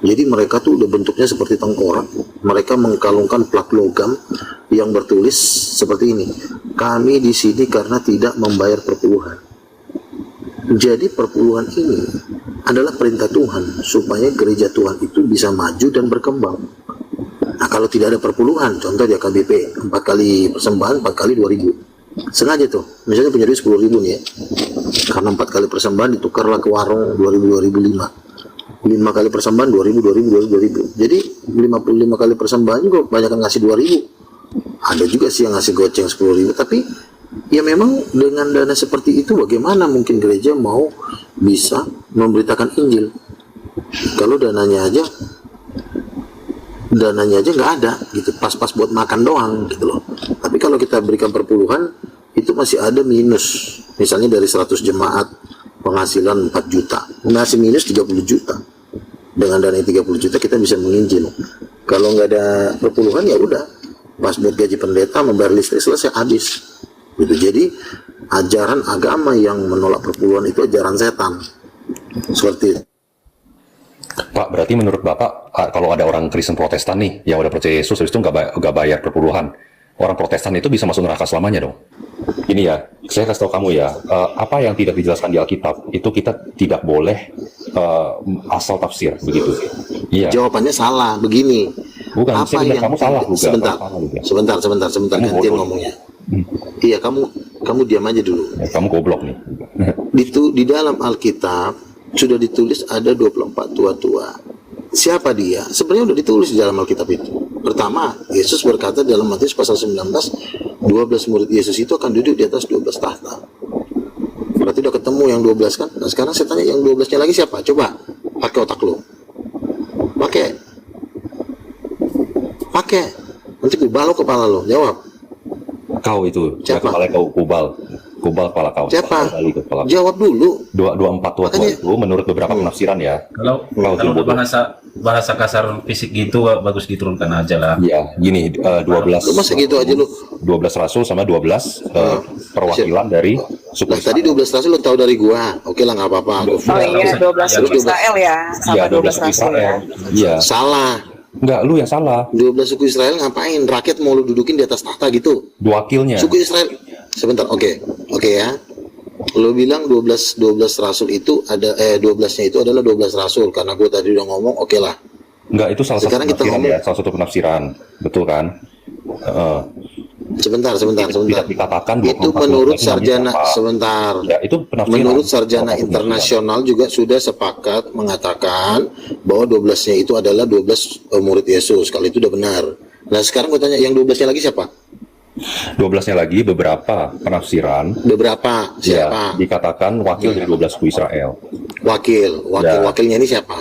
Jadi mereka tuh udah bentuknya seperti tengkorak. Mereka mengkalungkan plat logam yang bertulis seperti ini. Kami di sini karena tidak membayar perpuluhan. Jadi perpuluhan ini adalah perintah Tuhan supaya gereja Tuhan itu bisa maju dan berkembang. Nah, kalau tidak ada perpuluhan, contoh di AKBP 4 kali persembahan 4 kali 2.000. Sengaja tuh, misalnya punya duit 10.000 nih ya. Karena 4 kali persembahan ditukarlah ke warung 2.000 5 kali persembahan 2.000. Jadi 55 kali persembahan juga banyak yang ngasih 2.000. Ada juga sih yang ngasih goceng 10.000. Tapi ya memang dengan dana seperti itu bagaimana mungkin gereja mau bisa memberitakan Injil kalau dananya aja nggak ada gitu, pas-pas buat makan doang gitu loh. Tapi kalau kita berikan perpuluhan itu masih ada minus. Misalnya dari 100 jemaat penghasilan 4 juta, masih minus 30 juta. Dengan dana 30 juta kita bisa menginjil. Kalau nggak ada perpuluhan ya udah, pas buat gaji pendeta, membayar listrik, selesai, habis gitu. Jadi ajaran agama yang menolak perpuluhan itu ajaran setan. Seperti itu. Pak, berarti menurut Bapak kalau ada orang Kristen Protestan nih yang udah percaya Yesus habis itu nggak bayar perpuluhan, orang Protestan itu bisa masuk neraka selamanya dong? Ini ya, saya kasih tahu kamu ya, apa yang tidak dijelaskan di Alkitab itu kita tidak boleh asal tafsir begitu. Iya. Jawabannya salah begini. Bukan, apa yang kamu salah juga. Sebentar gantian ngomongnya. Iya, kamu diam aja dulu. Ya, kamu goblok nih. Di dalam Alkitab sudah ditulis ada 24 tua-tua. Siapa dia? Sebenarnya udah ditulis di dalam Alkitab itu. Pertama, Yesus berkata dalam Matius pasal 19, 12 murid Yesus itu akan duduk di atas 12 tahta. Berarti udah ketemu yang 12 kan? Nah sekarang saya tanya yang 12-nya lagi siapa? Coba pakai otak lo. Pakai. Nanti kubal lo kepala lo. Jawab. Kau itu. Siapa? Kepala kau kubal kepala kau. Siapa? Jawab dulu. 24 tua-tua itu menurut beberapa penafsiran ya. Kalau bahasa kasar fisik gitu bagus diturunkan aja lah. Iya, gini 12. Lu masa gitu aja lu. 12 rasul sama 12 perwakilan dari suku Nah, tadi 12 rasul lu tahu dari gua. Oke lah, nggak apa-apa. Oh iya, 12 suku Israel ya, sama 12 rasul ya. Iya. Salah. Enggak, lu yang salah. 12 suku Israel ngapain? Rakyat mau lu dudukin di atas tahta gitu. Wakilnya. Suku Israel. Sebentar, oke ya. Lu bilang 12 rasul itu ada 12-nya itu adalah 12 rasul karena gue tadi udah ngomong, oke lah. Enggak, itu salah Sekarang satu kita penafsiran ngomong, ya, salah satu penafsiran. Betul kan? Sebentar. Tidak dikatakan 24 Itu menurut itu sarjana apa? sebentar. Ya, itu penafsiran. Menurut sarjana internasional juga sudah sepakat mengatakan bahwa 12-nya itu adalah 12 murid Yesus. Kalau itu udah benar. Nah, sekarang gue tanya yang 12-nya lagi siapa? 12-nya lagi beberapa penafsiran. Beberapa siapa? Ya, dikatakan wakil dari 12 suku Israel. Wakilnya ini siapa?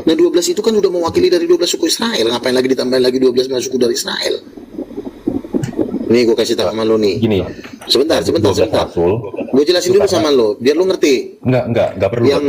Nah, 12 itu kan udah mewakili dari 12 suku Israel. Ngapain lagi ditambahin lagi 12 suku dari Israel? Nih gue kasih tahu sama lo nih. Gini. Sebentar. Rasul. Gue jelasin dulu sama lo, biar lo ngerti. Enggak perlu. Yang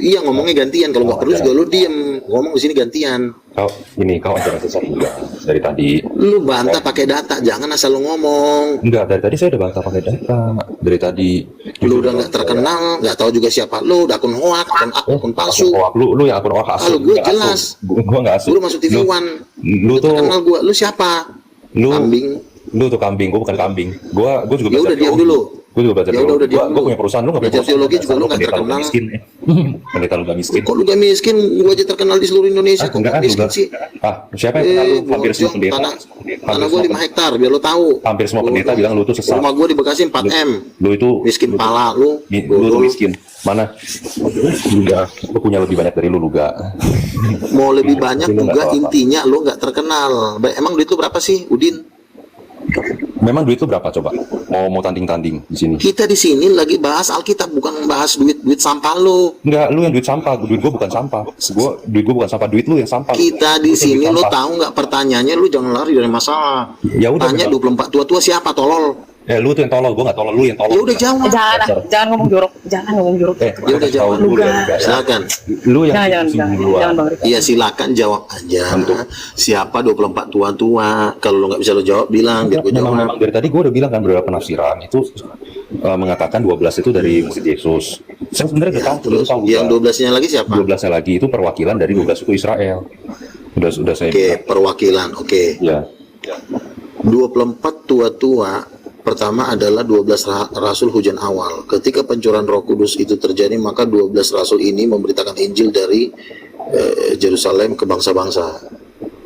iya, ngomongnya gantian. Kalau nggak perlu juga lo diem. Ngomong di sini gantian. Kau ajaran sesat juga dari tadi. Lu bantah pakai data, jangan asal lo ngomong. Enggak, dari tadi saya udah bantah pakai data. Dari tadi. Lu udah nggak terkenal, nggak tahu juga siapa lo, udah akun hoak, akun palsu. Lu yang akun hoak asli. Kalau gue jelas. Gue nggak asli. Lu masuk TV One. Lu tuh terkenal gue. Lu siapa? Kambing. Lu tuh kambing, gue bukan kambing. Gue juga ya udah diam dulu. Gue juga belajar teologi. Gue punya perusahaan, lu nggak punya perusahaan. Teologi juga lu nggak terkenal. Pendeta lu nggak miskin. Kok lu nggak miskin? Gue aja terkenal di seluruh Indonesia. Kok nggak miskin sih? Siapa yang kenal lu? Hampir semua pendeta. Tanah gue 5 hektar, biar lu tahu. Hampir semua pendeta bilang lu tuh sesat. Rumah gue di Bekasi 4 M. Lu itu miskin pala lu. Lu tuh miskin. Mana? Lu punya lebih banyak dari lu gak? Mau lebih banyak juga, intinya lu nggak terkenal. Emang duit lu berapa sih, Udin? Memang duit lu berapa coba? Mau tanding-tanding di sini? Kita di sini lagi bahas Alkitab, bukan bahas duit sampah lu. Enggak, lu yang duit sampah, duit gua bukan sampah. Duit gua bukan sampah, duit lu yang sampah. Kita di sini lu tahu nggak pertanyaannya, lu jangan lari dari masalah. Ya udah. Tanya 24 tua-tua siapa tolol? Lu tuh yang tolol, gua nggak tolol, lu yang tolol. Ya udah jawab. Jangan ngomong jorok, Ya udah jawab. Silakan. Lu yang jangan. Iya silakan jawab aja. Siapa 24 tua-tua? Kalau lu nggak bisa lu jawab bilang biar gua jawab. Memang dari tadi gua udah bilang kan beberapa penafsiran itu mengatakan 12 itu dari murid Yesus. Saya sebenarnya udah tahu, Terus yang 12-nya lagi siapa? 12-nya lagi itu perwakilan dari 12 suku Israel. Sudah saya Oke, bilang. perwakilan. Oke. Ya. 24 tua-tua pertama adalah 12 rasul hujan awal. Ketika pencurahan Roh Kudus itu terjadi, maka 12 rasul ini memberitakan Injil dari Yerusalem ke bangsa-bangsa.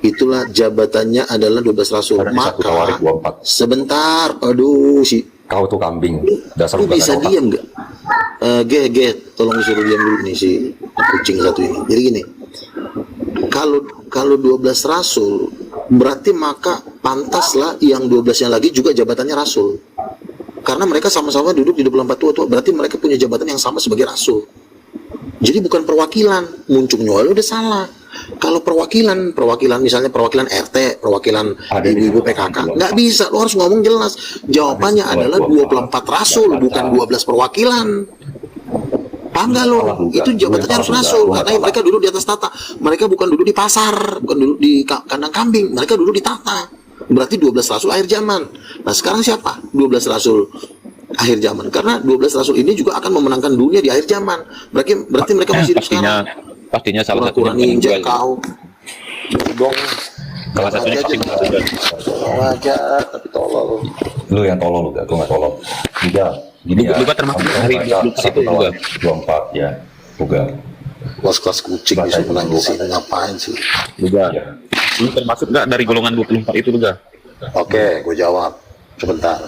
Itulah jabatannya adalah 12 rasul. Ada di 1 Tawarik 24. Sebentar, aduh si Kau tuh kambing. Dasar lu bukan bisa ada otak. diam nggak? Ge, tolong disuruh diam dulu nih si kucing satu ini. Jadi gini, kalau 12 rasul berarti maka pantaslah yang 12-nya lagi juga jabatannya rasul. Karena mereka sama-sama duduk di 24 tua-tua, berarti mereka punya jabatan yang sama sebagai rasul. Jadi bukan perwakilan, muncungnya lu udah salah. Kalau perwakilan misalnya perwakilan RT, perwakilan Ada di ibu-ibu situ. PKK, nggak bisa, lu harus ngomong jelas. Jawabannya adalah 24 rasul, bukan 12 perwakilan. Paham nggak lo? Salah juga. Itu jabatannya harus Salah rasul, juga. karena mereka duduk di atas tata. Mereka bukan duduk di pasar, bukan duduk di kandang kambing, mereka duduk di tata. Berarti 12 rasul akhir zaman. Nah sekarang siapa? 12 rasul akhir zaman. Karena 12 rasul ini juga akan memenangkan dunia di akhir zaman. Berarti mereka masih hidup sekarang. Pastinya salah Kurang-kurang satunya ninja meninggal. kau. Dong. Salah satunya pasti meninggal. Aja, tapi tolol. Lu yang tolol udah, gue nggak tolol. Enggak. Gini ya. Lu kan termasuk kamu dari baca 24 itu 1 Tawarik 24 ya. Juga. Kelas-kelas kucing Baca disuruh itu. nangis ini ngapain sih? Juga. Ya. Lu termasuk nggak dari golongan 24 itu juga? Oke, gue jawab. Sebentar.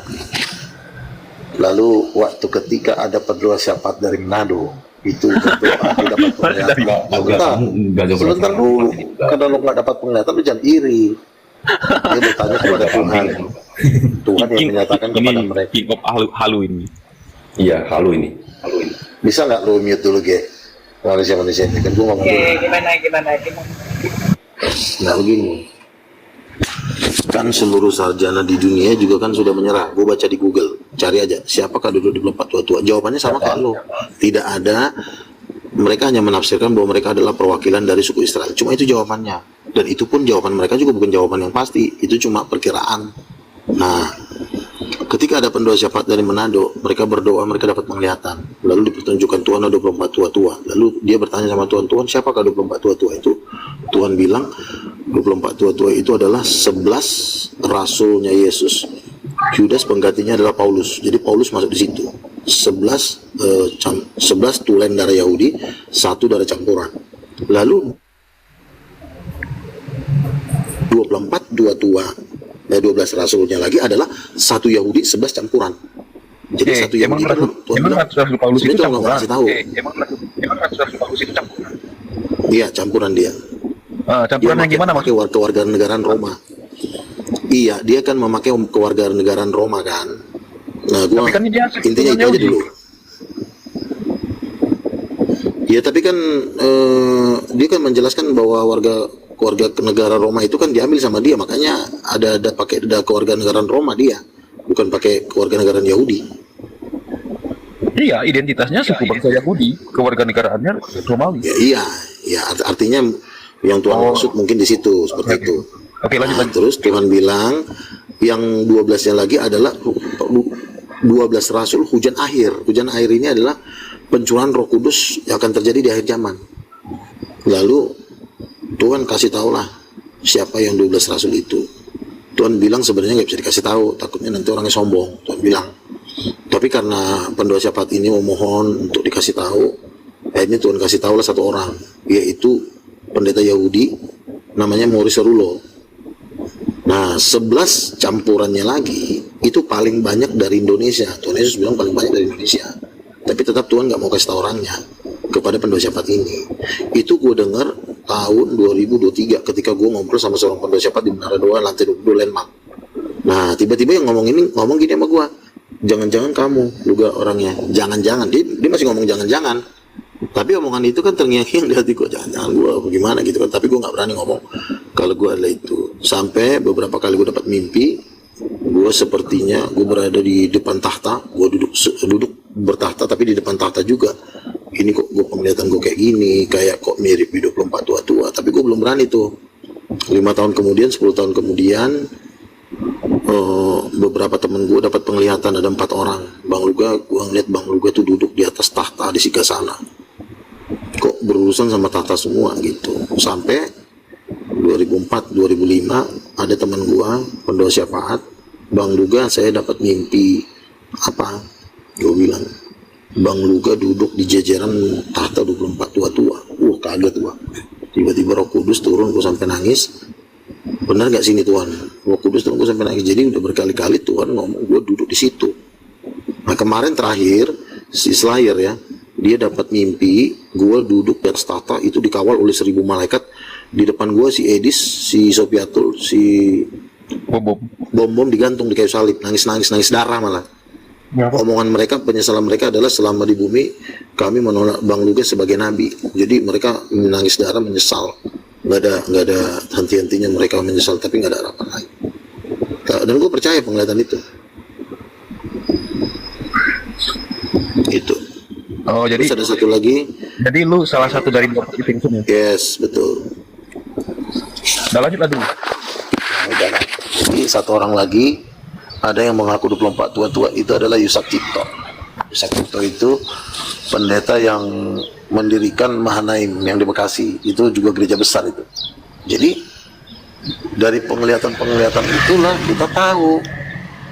Lalu waktu ketika ada pedua syafaat dari Manado, itu berdoa dia dapat penglihatan. Sebentar, Enggak jauh sebentar berapa. dulu. Karena lo nggak dapat penglihatan, lu jangan iri. Dia bertanya kepada Tuhan. Tuhan yang menyatakan kepada mereka. King of halu ini. Iya, halu ini. Bisa nggak lu mute dulu, Ge? Manusia-manusia ini kan gue ngomong dulu. Gimana. Nah begini, kan seluruh sarjana di dunia juga kan sudah menyerah. Gue baca di Google, cari aja siapakah duduk di 24 tua-tua. Jawabannya sama kayak lo. Tidak ada. Mereka hanya menafsirkan bahwa mereka adalah perwakilan dari suku Israel. Cuma itu jawabannya. Dan itu pun jawaban mereka juga bukan jawaban yang pasti. Itu cuma perkiraan. Nah, ketika ada pendoa syafaat dari Manado, mereka berdoa, mereka dapat penglihatan. Lalu dipertunjukkan Tuhan ada 24 tua-tua. Lalu dia bertanya sama Tuhan, Tuhan siapakah 24 tua-tua itu? Tuhan bilang 24 tua-tua itu adalah 11 rasulnya Yesus. Yudas penggantinya adalah Paulus. Jadi Paulus masuk di situ. 11 tulen darah Yahudi, 1 darah campuran. Lalu 24 tua-tua, 12 rasulnya lagi adalah 1 Yahudi, 11 campuran. Jadi 1 Yahudi itu Tuhan bilang, Rasul Paulus itu sebenarnya Tuhan nggak campuran. kasih tahu. Emang Rasul Paulus itu campuran. Iya, campuran dia. Campuran yang gimana memakai kewarganegaraan Roma. Iya, dia kan memakai kewarganegaraan Roma kan. Nah, gua Tapi kan dia intinya itu aja Yahudi. dulu. Ya, tapi kan dia kan menjelaskan bahwa keluarga negara Roma itu kan diambil sama dia, makanya ada pakai kewarganegaraan Roma dia, bukan pakai kewarganegaraan Yahudi. Iya, identitasnya suku bangsa Yahudi, kewarganegaraannya Romawi. Ya, iya, ya artinya yang Tuhan maksud mungkin di situ seperti itu. Oke, lanjut. Nah, terus Tuhan bilang yang 12-nya lagi adalah 12 rasul hujan akhir. Hujan akhir ini adalah pencurahan Roh Kudus yang akan terjadi di akhir zaman. Lalu Tuhan kasih tahulah siapa yang 12 rasul itu. Tuhan bilang sebenarnya nggak bisa dikasih tahu, takutnya nanti orangnya sombong. Tuhan bilang. Tapi karena pendoa syafaat ini memohon untuk dikasih tahu, akhirnya Tuhan kasih tahulah satu orang, yaitu pendeta Yahudi namanya Maurice Rulo. Nah, 11 campurannya lagi itu paling banyak dari Indonesia. Tuhan Yesus bilang paling banyak dari Indonesia. Tapi tetap Tuhan nggak mau kasih tahu orangnya kepada pendoa syafaat ini. Itu gue dengar tahun 2023 ketika gue ngobrol sama seorang pendoa syafaat di Menara Doa lantai 22 Landmark. Nah, tiba-tiba yang ngomong gini sama gue, jangan-jangan kamu juga orangnya. Jangan-jangan dia masih ngomong jangan-jangan. Tapi omongan itu kan terngiang-ngiang di hati gue, jangan gue bagaimana gitu kan. Tapi gue nggak berani ngomong kalau gue adalah itu. Sampai beberapa kali gue dapat mimpi, gue sepertinya gue berada di depan tahta, gue duduk bertahta tapi di depan tahta juga. Ini kok gue penglihatan gue kayak gini, kayak kok mirip di 24 tua-tua. Tapi gue belum berani tuh. 5 tahun kemudian, 10 tahun kemudian, beberapa temen gue dapat penglihatan ada 4 orang. Bang Luga, gua ngeliat Bang Luga tuh duduk di atas tahta di Sigasana. Kok berurusan sama tahta semua gitu. Sampai 2004, 2005 ada teman gua pendoa syafaat, Bang Luga, saya dapat mimpi apa? Gua bilang, Bang Luga duduk di jajaran tahta 24 tua-tua. Kaget gua. Tiba-tiba Roh Kudus turun, gua sampai nangis. Benar gak sini Tuhan? Roh Kudus turun, gua sampai nangis. Jadi udah berkali-kali Tuhan ngomong gua duduk di situ. Nah kemarin terakhir si Slayer ya, dia dapat mimpi gua duduk di atas tahta, itu dikawal oleh 1000 malaikat. Di depan gua si Edis, si Sopiatul, si Bom digantung di kayu salib, nangis darah malah. Omongan mereka, penyesalan mereka adalah selama di bumi kami menolak Bang Luga sebagai nabi. Jadi mereka menangis darah, menyesal. Nggak ada henti-hentinya mereka menyesal, tapi nggak ada harapan lain. Dan gue percaya penglihatan itu. Itu. Oh, jadi terus ada satu lagi. Jadi lu salah satu dari dua itu ya? Yes, betul. Udah lanjut lagi. Jadi satu orang lagi, ada yang mengaku 24 tua-tua, itu adalah Yusak Cipto. Yusak Cipto itu pendeta yang mendirikan Mahanaim yang di Bekasi, itu juga gereja besar itu. Jadi dari penglihatan-penglihatan itulah kita tahu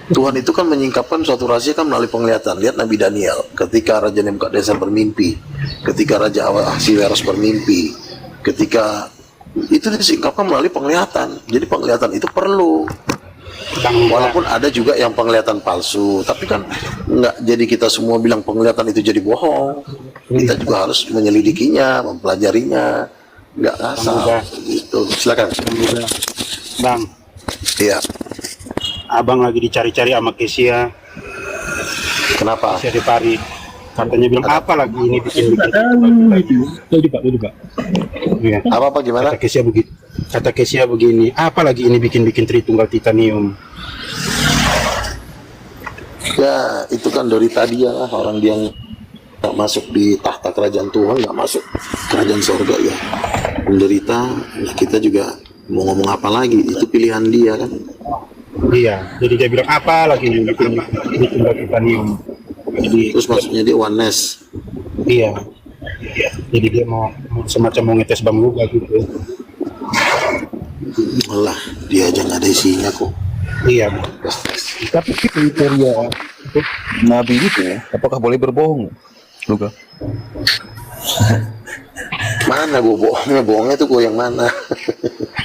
Tuhan itu kan menyingkapkan suatu rahasia kan melalui penglihatan. Lihat Nabi Daniel ketika Raja Nebukadnezar bermimpi, ketika Raja Ahasiweros bermimpi, ketika itu disingkapkan melalui penglihatan. Jadi penglihatan itu perlu. Walaupun ada juga yang penglihatan palsu, tapi kan nggak jadi kita semua bilang penglihatan itu jadi bohong. Kita juga harus menyelidikinya, mempelajarinya, nggak asal. Gitu. Silakan. Bang, Iya. abang lagi dicari-cari sama Kesia. Kenapa? Kesia Depari. Katanya bilang apa lagi ini bikin Iya. Apa gimana? Kata Kesia begini, apa lagi ini bikin Tritunggal Titanium. Ya itu kan dari tadi ya, orang dia nggak masuk di tahta kerajaan Tuhan, nggak masuk kerajaan sorga ya menderita. Nah kita juga mau ngomong apa lagi, itu pilihan dia kan. Iya, jadi dia bilang apa lagi ini bikin Tritunggal Titanium. Jadi Terus maksudnya dia oneness. iya. Jadi dia mau semacam mau ngetes Bang Luga gitu. Alah, dia aja nggak ada isinya kok. Iya. Tapi kriteria untuk nabi itu ya, apakah boleh berbohong? Luga. Mana gue bohongnya? Bohongnya tuh gue yang mana?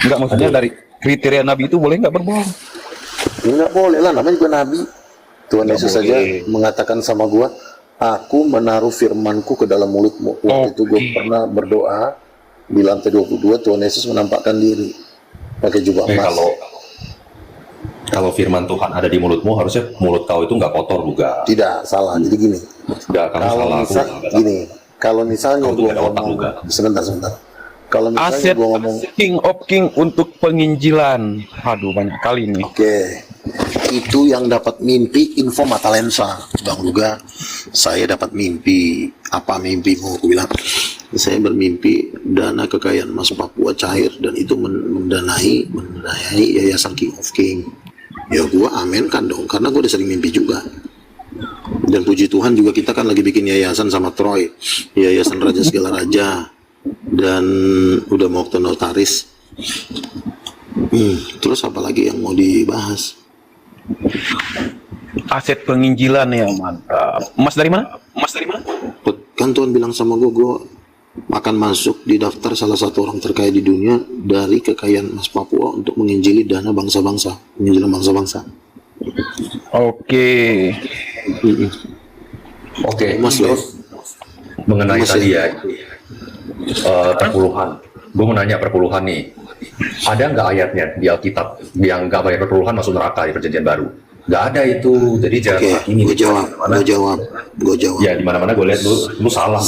Enggak, maksudnya dari kriteria nabi itu boleh nggak berbohong? Nggak boleh lah, namanya juga nabi. Tuhan Nggak Yesus boleh. saja mengatakan sama gue, aku menaruh firmanku ke dalam mulutmu. Waktu itu gue pernah berdoa di lantai 22, Tuhan Yesus menampakkan diri pakai jubah emas. Kalau firman Tuhan ada di mulutmu, harusnya mulut kau itu nggak kotor juga. Tidak, salah. Jadi gini, Nggak, kamu salah. kalau misalnya Kau tuh gue nggak ada otak ngomong, juga. sebentar. Kalau misalnya Aset gue ngomong, King of King untuk penginjilan. Aduh, banyak kali nih. oke, itu yang dapat mimpi info mata lensa, Bang Luga. Saya dapat mimpi. Apa mimpimu? Aku bilang, saya bermimpi dana kekayaan emas Papua cair dan itu mendanai yayasan King of King. Ya gua amin kan dong, karena gua udah sering mimpi juga. Dan puji Tuhan juga kita kan lagi bikin yayasan sama Troy, yayasan Raja Segala Raja, dan udah mau ke notaris. Terus apa lagi yang mau dibahas? Aset penginjilan ya, mantap. Emas dari mana? Kan Tuhan bilang sama gue akan masuk di daftar salah satu orang terkaya di dunia dari kekayaan emas Papua untuk menginjili dana bangsa-bangsa, penginjilan bangsa-bangsa. Oke. Oke, Mas loh, mengenai Mas tadi ya. ya, perpuluhan. Gue mau nanya perpuluhan nih. Ada nggak ayatnya di Alkitab yang nggak bayar perpuluhan masuk neraka di Perjanjian Baru? Nggak ada itu. Jadi jangan Oke, hakimi. gue jawab. Ya di mana-mana gue lihat lu salah.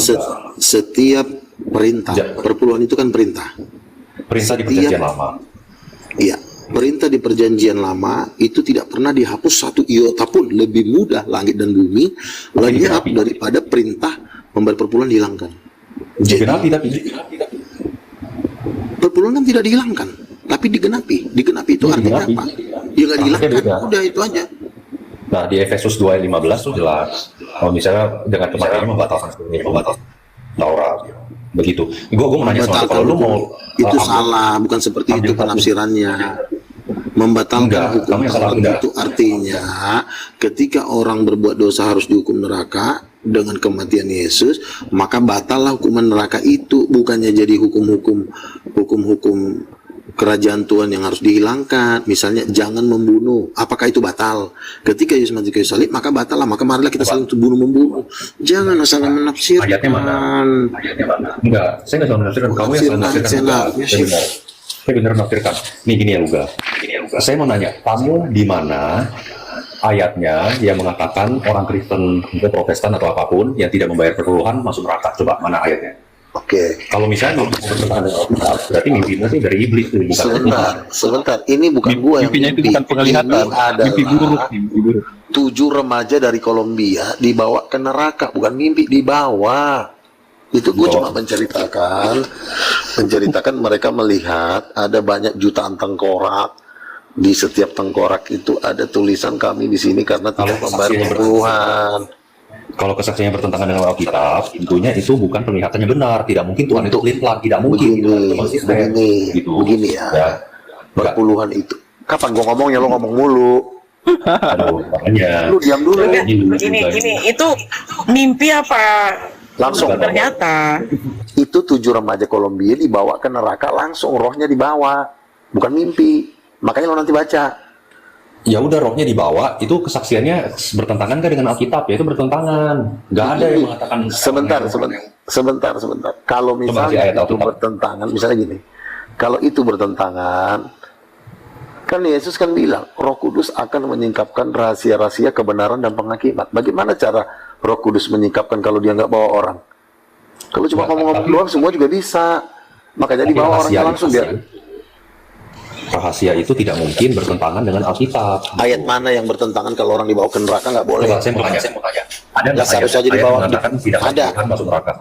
Setiap perintah, perpuluhan itu kan perintah. Perintah di Perjanjian Lama. Iya, perintah di Perjanjian Lama itu tidak pernah dihapus satu iota pun. Lebih mudah langit dan bumi lenyap daripada perintah membayar perpuluhan dihilangkan. Digenapi tapi Perpuluhan kan tidak dihilangkan, tapi digenapi. Digenapi itu artinya apa? Ya nggak dihilangkan, udah itu aja. Nah, di Efesus 2 ayat 15 tuh jelas. Kalau misalnya dengan kematian membatalkan Taurat. Begitu. Gue mau nanya sama lu, kalau lu mau itu salah, bukan seperti itu penafsirannya. Membatalkan Enggak, hukum kamu yang salah, Taurat enggak. itu artinya ketika orang berbuat dosa harus dihukum neraka dengan kematian Yesus, maka batallah hukuman neraka itu, bukannya jadi hukum-hukum kerajaan Tuhan yang harus dihilangkan. Misalnya jangan membunuh, apakah itu batal? Ketika Yesus mati kayu salib, maka batal lah, maka marilah kita saling membunuh. Jangan asal menafsirkan. Ayatnya mana? Enggak, saya nggak salah menafsirkan. Kamu yang salah menafsirkan. Saya benar menafsirkan. Nih gini ya Uga. Saya mau nanya, kamu di mana ayatnya yang mengatakan orang Kristen, Protestan atau apapun yang tidak membayar perpuluhan masuk neraka? Coba mana ayatnya? Oke. Kalau misalnya bertentangan dengan Alkitab, berarti mimpinya itu dari iblis tuh, bukan Sebentar. Ini bukan gua yang Mimpinya itu mimpi. bukan penglihatan, Ini mimpi buruk, adalah mimpi buruk. 7 remaja dari Kolombia dibawa ke neraka, bukan mimpi, dibawa. Itu gue cuma menceritakan mereka melihat ada banyak jutaan tengkorak. Di setiap tengkorak itu ada tulisan kami di sini karena tidak membayar perpuluhan. Kalau kesaksiannya bertentangan dengan Alkitab, tentunya itu bukan penglihatannya benar. Tidak mungkin Tuhan itu pelin-pelan, tidak mungkin. Begini ya. Perpuluhan itu. Kapan gua ngomongnya, lo ngomong mulu. Aduh, makanya. Lu diam dulu. Ini itu mimpi apa? Langsung. Ternyata. Itu 7 remaja Kolombia dibawa ke neraka langsung, rohnya dibawa. Bukan mimpi. Makanya lo nanti baca. Ya udah, rohnya dibawa, itu kesaksiannya bertentangan kan dengan Alkitab? Ya itu bertentangan. Nggak ada yang mengatakan. Sebentar. Kalau misalnya ayat itu Alkitab. bertentangan, misalnya gini. Kalau itu bertentangan, kan Yesus kan bilang, Roh Kudus akan menyingkapkan rahasia-rahasia kebenaran dan penghakiman. Bagaimana cara Roh Kudus menyingkapkan kalau dia nggak bawa orang? Kalau cuma ngomong-ngomong doang, semua juga bisa. Makanya Tapi dibawa orangnya rahasia langsung itu, biar. Rahasia itu tidak mungkin bertentangan dengan Alkitab. Ayat mana yang bertentangan kalau orang dibawa ke neraka nggak boleh? Coba saya mau tanya. Ada nggak Ya, seharusnya ayat dibawa. mengatakan tidak Ada. Tuhan masuk neraka?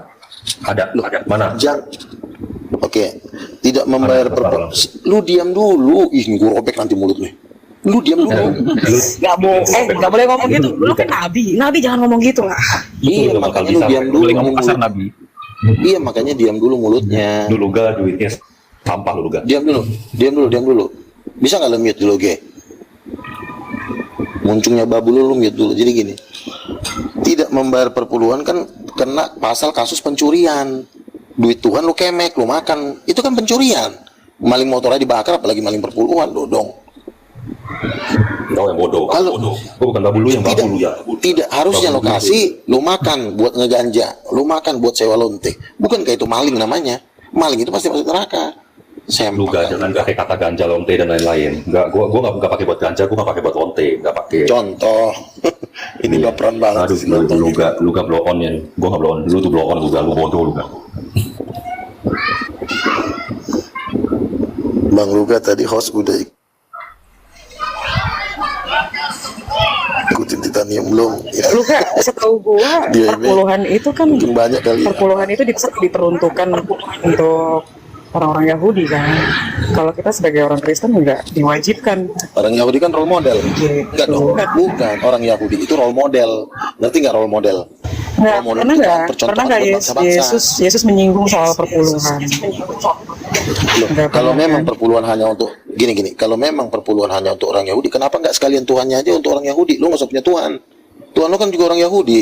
Ada. Mana? Oke, tidak membayar perpuluhan. Lu diam dulu. Ih, gue robek nanti mulut nih. Lu diam dulu. Nggak boleh ngomong gitu. Lu kan nabi jangan ngomong gitu lah. Iya, Lu bakal makanya lu bisa. diam dulu. Boleh ngomong kasar Nabi. Iya, makanya diam dulu mulutnya. Dulu gak duitnya sampah lu gak? Diam dulu. Bisa nggak lu mute dulu, Ge? Muncungnya babu lu mute dulu. Jadi gini, tidak membayar perpuluhan kan kena pasal kasus pencurian. Duit Tuhan lu kemek, lu makan. Itu kan pencurian. Maling motornya dibakar, apalagi maling perpuluhan, dodong. Kau yang bodoh. Kalau Gua bukan babu lu yang babu lu ya. tidak harusnya Babu lokasi lu makan buat ngeganja, lu makan buat sewa lonte. Bukan kayak itu maling namanya. Maling itu pasti masuk neraka. Lu gak, jangan pakai kata ganja, lonte dan lain-lain. Enggak, gua nggak pakai buat ganja, gua nggak pakai buat lonte, nggak pakai. Contoh. Ini baperan banget. Aduh, lu gak blow on ya. Gua nggak blow on, lu tuh blow on, lu bodoh lu gak. Bang Luga tadi host udah ikutin Titanium belum? Ya. Lu kan setahu gua Dia ini perpuluhan itu kan mungkin banyak kali. perpuluhan itu diperuntukkan untuk orang-orang Yahudi kan. Kalau kita sebagai orang Kristen nggak diwajibkan. Orang Yahudi kan role model. Enggak dong. Bukan. Orang Yahudi itu role model. Ngerti nggak role model? Nggak, Role model pernah itu nggak? percontohan Pernah nggak buat bangsa-bangsa. Yesus menyinggung soal perpuluhan? Loh, Nggak kalau pernah, memang kan? perpuluhan hanya untuk gini, kalau memang perpuluhan hanya untuk orang Yahudi, kenapa nggak sekalian Tuhannya aja untuk orang Yahudi? Lu nggak usah punya Tuhan. Tuhan lu kan juga orang Yahudi.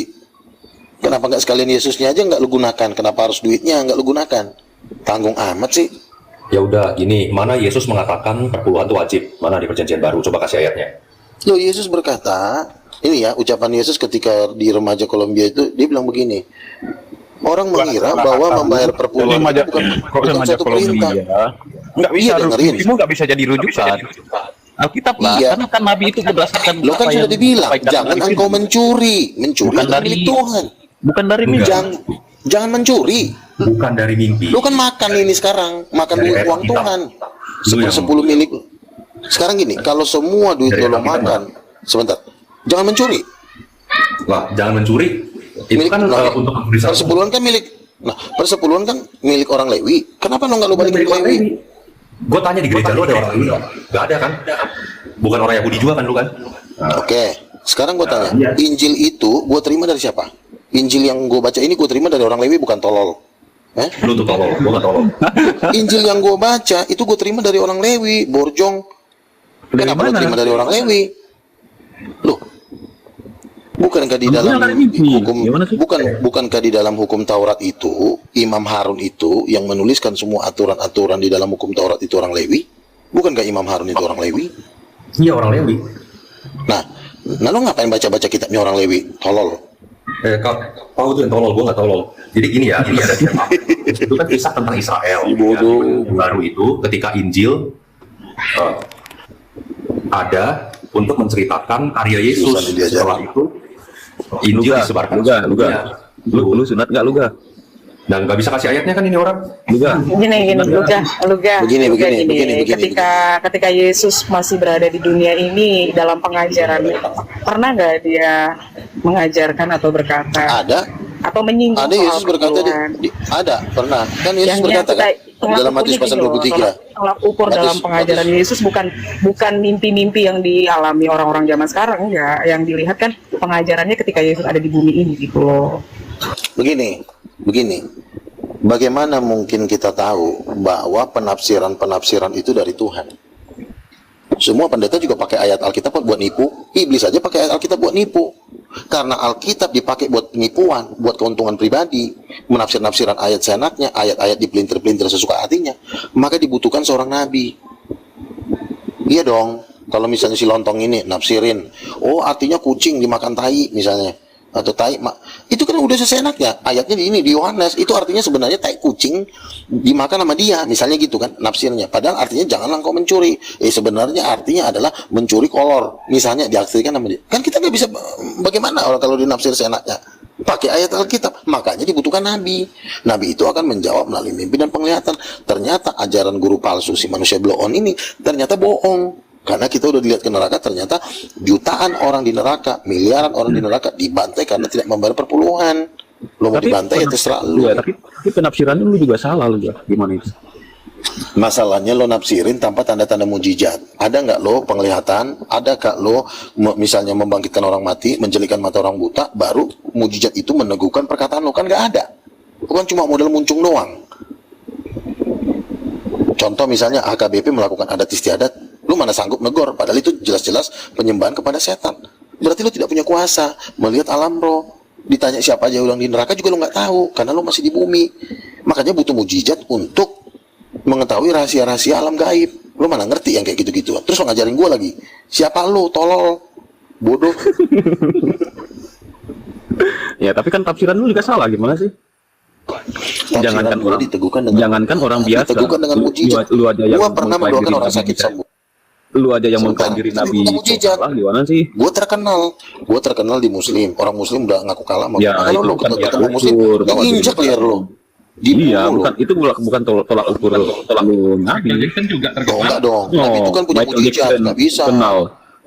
Kenapa nggak sekalian Yesusnya aja nggak lu gunakan? Kenapa harus duitnya nggak lu gunakan? Tanggung amat sih. Ya udah, gini, mana Yesus mengatakan perpuluhan itu wajib? Mana di Perjanjian Baru? Coba kasih ayatnya. Loh, Yesus berkata, ini ya ucapan Yesus ketika di remaja Kolombia itu, dia bilang begini, orang mengira bahwa membayar perpuluhan itu bukan suatu perintah. Nggak bisa, Iya, dengerin. mimpimu nggak bisa jadi rujukan. Alkitab Iya. karena kan Nabi itu berdasarkan Lo kan apa sudah yang dibilang, disampaikan jangan oleh engkau firman. mencuri Bukan adalah dari- milik Tuhan. Bukan dari mimpi. Jangan mencuri. Bukan dari mimpi. Lu kan makan ini sekarang, makan Dari duit ayat uang Alkitab. Tuhan. Lu yang- 10 milik. Sekarang gini, kalau semua duit Dari lo Alkitab. makan, sebentar, jangan mencuri. Lah, jangan mencuri. Itu Milik- kan nah, untuk memberi persepuluhan kan milik. Nah, persepuluhan kan milik orang Lewi. Kenapa lo nggak lo balikin ke Lewi? Gue tanya di gereja lu ada orang Lewi nggak? Nggak ada kan? Bukan orang Yahudi juga kan lu kan? Oke, Sekarang gue tanya, Iya. Injil itu gue terima dari siapa? Injil yang gue baca ini gue terima dari orang Lewi, bukan tolol. Lu tuh tolol, gua nggak tolol. Injil yang gue baca itu gue terima dari orang Lewi, Borjong. Dari Kenapa lu mana? terima dari orang Lewi? Loh, bukankah di dalam Bukan dari Lewi. hukum, Gimana sih? bukankah di dalam hukum Taurat itu Imam Harun itu yang menuliskan semua aturan-aturan di dalam hukum Taurat itu orang Lewi? Bukankah Imam Harun itu orang Lewi? Iya orang Lewi. Nah lo ngapain baca-baca kitabnya orang Lewi? Tolol. Kau tuh yang tolol, gua nggak tolol. Jadi gini ya, ini ada cerita. Itu kan kisah tentang Israel. Bodoh. Ya, baru itu ketika Injil ada untuk menceritakan karya Yesus. Susah diajarin. Setelah itu Injil Luga, disebarkan. Luga. Ya. Lu sunat nggak Luga? Dan nggak bisa kasih ayatnya kan ini orang. Luga. Gini, Luga. Begini. Ketika Yesus masih berada di dunia ini dalam pengajaran, pernah nggak dia mengajarkan atau berkata Ada atau menyinggung Ada Yesus soal berkata perpuluhan? ada pernah kan Yesus Yang berkata kan tolak dalam Matius ukurnya pasal gini loh, 23. tolak ukur dalam pengajaran Yesus bukan mimpi-mimpi yang dialami orang-orang zaman sekarang, enggak. Yang dilihat kan pengajarannya ketika Yesus ada di bumi ini gitu loh. Begini. Bagaimana mungkin kita tahu bahwa penafsiran itu dari Tuhan? Semua pendeta juga pakai ayat Alkitab buat nipu. Iblis aja pakai ayat Alkitab buat nipu. Karena Alkitab dipakai buat penipuan, buat keuntungan pribadi, menafsir-nafsiran ayat seenaknya, ayat-ayat dipelintir-pelintir sesuka hatinya, maka dibutuhkan seorang nabi. Iya dong. Kalau misalnya si lontong ini nafsirin, oh artinya kucing dimakan tai misalnya, atau tai, itu kan udah seenaknya. Ayatnya di ini di Yohanes itu artinya sebenarnya tai kucing dimakan sama dia, misalnya gitu kan nafsirnya. Padahal artinya janganlah kau mencuri. Sebenarnya artinya adalah mencuri kolor, misalnya diartikan sama dia. Kan kita nggak bisa, bagaimana orang kalau dinafsir seenaknya? Pakai ayat Alkitab. Makanya dibutuhkan nabi. Nabi itu akan menjawab melalui mimpi dan penglihatan. Ternyata ajaran guru palsu si manusia blow on ini ternyata bohong. Karena kita udah dilihat ke neraka, ternyata jutaan orang di neraka, miliaran orang di neraka dibantai karena tidak membayar perpuluhan. Lo mau dibantai ya terserah lu. Ya, tapi penafsiran lu juga salah lu ya. Gimana itu? Masalahnya lo nafsirin tanpa tanda-tanda mujizat. Ada nggak lo penglihatan? Ada nggak lo misalnya membangkitkan orang mati, menjelikan mata orang buta, baru mujizat itu meneguhkan perkataan lo? Kan nggak ada. Bukan cuma modal muncung doang. Contoh misalnya HKBP melakukan adat istiadat, lu mana sanggup negor, padahal itu jelas-jelas penyembahan kepada setan. Berarti lu tidak punya kuasa melihat alam roh. Ditanya siapa aja ulang di neraka juga lu nggak tahu, karena lu masih di bumi. Makanya butuh mujizat untuk mengetahui rahasia-rahasia alam gaib. Lu mana ngerti yang kayak gitu-gitu. Terus lu ngajarin gua lagi, siapa lu, tolol, bodoh. Ya, tapi kan tafsiran lu juga salah, gimana sih? Jangankan orang diteguhkan dengan jangankan orang biasa. diteguhkan dengan mujizat. Lu aja yang Gua pernah mengklaim mendoakan diri orang nabi sakit bisa. sembuh. Lu aja yang Sebentar, mengklaim diri tapi nabi bukan mujizat. salah, gimana sih? Gue terkenal di Muslim. Orang Muslim udah ngaku kalah sama Ya, gua. Kalau itu lu kan ketemu ya, Muslim, ukur, bahwa diinjak diri. leher lu. Iya, bukan tolak ukur lu nabi. Jackson juga Oh, enggak dong. No, Nabi itu kan punya Michael mujizat, Jackson nggak bisa. terkenal.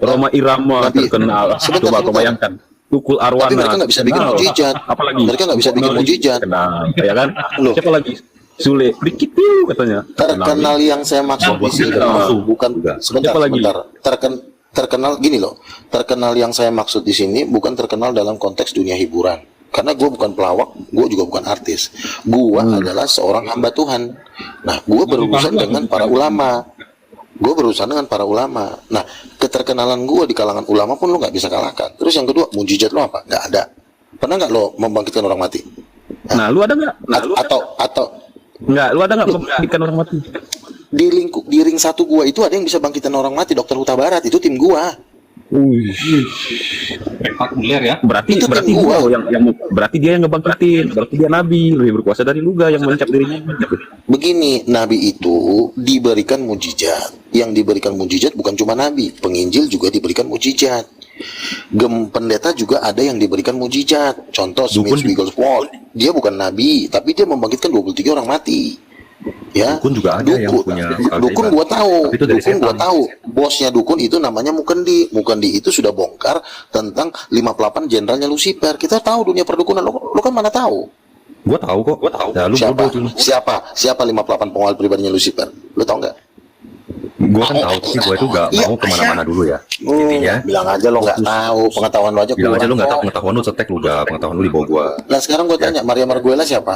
Roma Irama Nabi- terkenal. Sebentar. Coba bayangkan. Tukul Arwana. Tapi mereka nggak bisa bikin terkenal. mujizat. Apalagi? Mereka nggak bisa bikin mujizat. Terkenal, ya kan? Loh. Siapa lagi? Sule, dikit piu katanya. Terkenal yang saya maksud di sini bukan sebentar, Siapa lagi? sebentar. Terkenal gini loh. Terkenal yang saya maksud di sini bukan terkenal dalam konteks dunia hiburan. Karena gue bukan pelawak, gue juga bukan artis. Gue adalah seorang hamba Tuhan. Nah, gue berurusan dengan para ulama. Nah, keterkenalan gue di kalangan ulama pun lo nggak bisa kalahkan. Terus yang kedua, mujizat lo apa? Nggak ada. Pernah nggak lo membangkitkan orang mati? Nah, lu ada nggak? Atau Nggak, lu ada nggak membangkitkan orang mati? di ring satu gua itu ada yang bisa bangkitan orang mati, Dokter Huta Barat, itu tim gua. spektakuler ya. Berarti Itu berarti tim gua gua. yang berarti dia yang ngebangkitin, berarti dia nabi, lebih berkuasa dari lu yang mencap dirinya. Begini, nabi itu diberikan mujizat. Yang diberikan mujizat bukan cuma nabi, penginjil juga diberikan mujizat. Pendeta juga ada yang diberikan mujizat. Contoh Smith Wigglesworth, dia bukan nabi, tapi dia membangkitkan 23 orang mati. Ya, Dukun juga ada yang punya dukun keajaiban. gua tahu, Tapi itu dari dukun gua setan. tahu. Bosnya dukun itu namanya Mukendi. Mukendi itu sudah bongkar tentang 58 jenderalnya Lucifer. Kita tahu dunia perdukunan. Lo kan mana tahu? Gua tahu kok. Gua tahu. Ya, lu Siapa? bodoh cuma. Siapa 58 pengawal pribadinya Lucifer? Lo tau nggak? Gue kan tahu, tapi gue itu gak mau kemana-mana dulu ya. Intinya, bilang aja lo nggak tahu, pengetahuan lo aja bilang aja lu kurang gak tahu, kok. pengetahuan lu cetek lu gak, pengetahuan lu di bawah gue. Nah sekarang gue tanya, Maria Marguela siapa?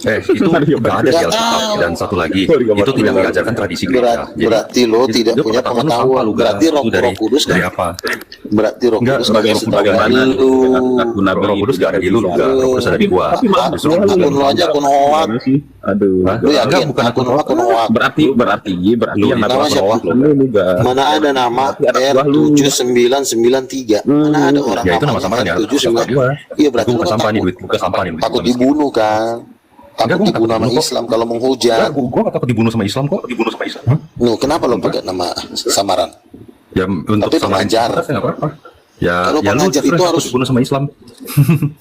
Itu gak ada di Alkitab. Dan satu lagi, itu tidak mengajarkan tradisi gereja. Berarti lo tidak itu punya pengetahuan lu pengetahuan. sampah, lu, Berarti Gak. roh, Itu roh kudus dari kan? apa? Berarti roh Enggak, kudus sebagai nggak kasih tahu bagaimana lu. aku nabi Roh Kudus gak ada di lu juga, Roh Kudus ada di gua. Justru Akun lo aja akun hoak. Aduh. Hah? Lu Enggak, yakin? bukan Akun hoak. Berarti Lu yang nabi nama siapa? hoak lu juga. Mana ada nama R7993? Mana ada orang Ya itu nama samaran ya. Sampah gua. Iya berarti Itu lu bukan kan sampah nih, takut. duit bukan sampah nih. duit Takut gua miskin. dibunuh kan? Enggak, Takut gua dibunuh takut sama dibunuh kok. Islam kalau Enggak, menghujat. gua gak takut dibunuh sama Islam kok. Nuh, kenapa lo pakai nama samaran? Ya untuk Tapi samarin pengajar. kita saya nggak apa-apa. Ya, Kalau ya lu pengajar justru itu takut harus- dibunuh sama Islam.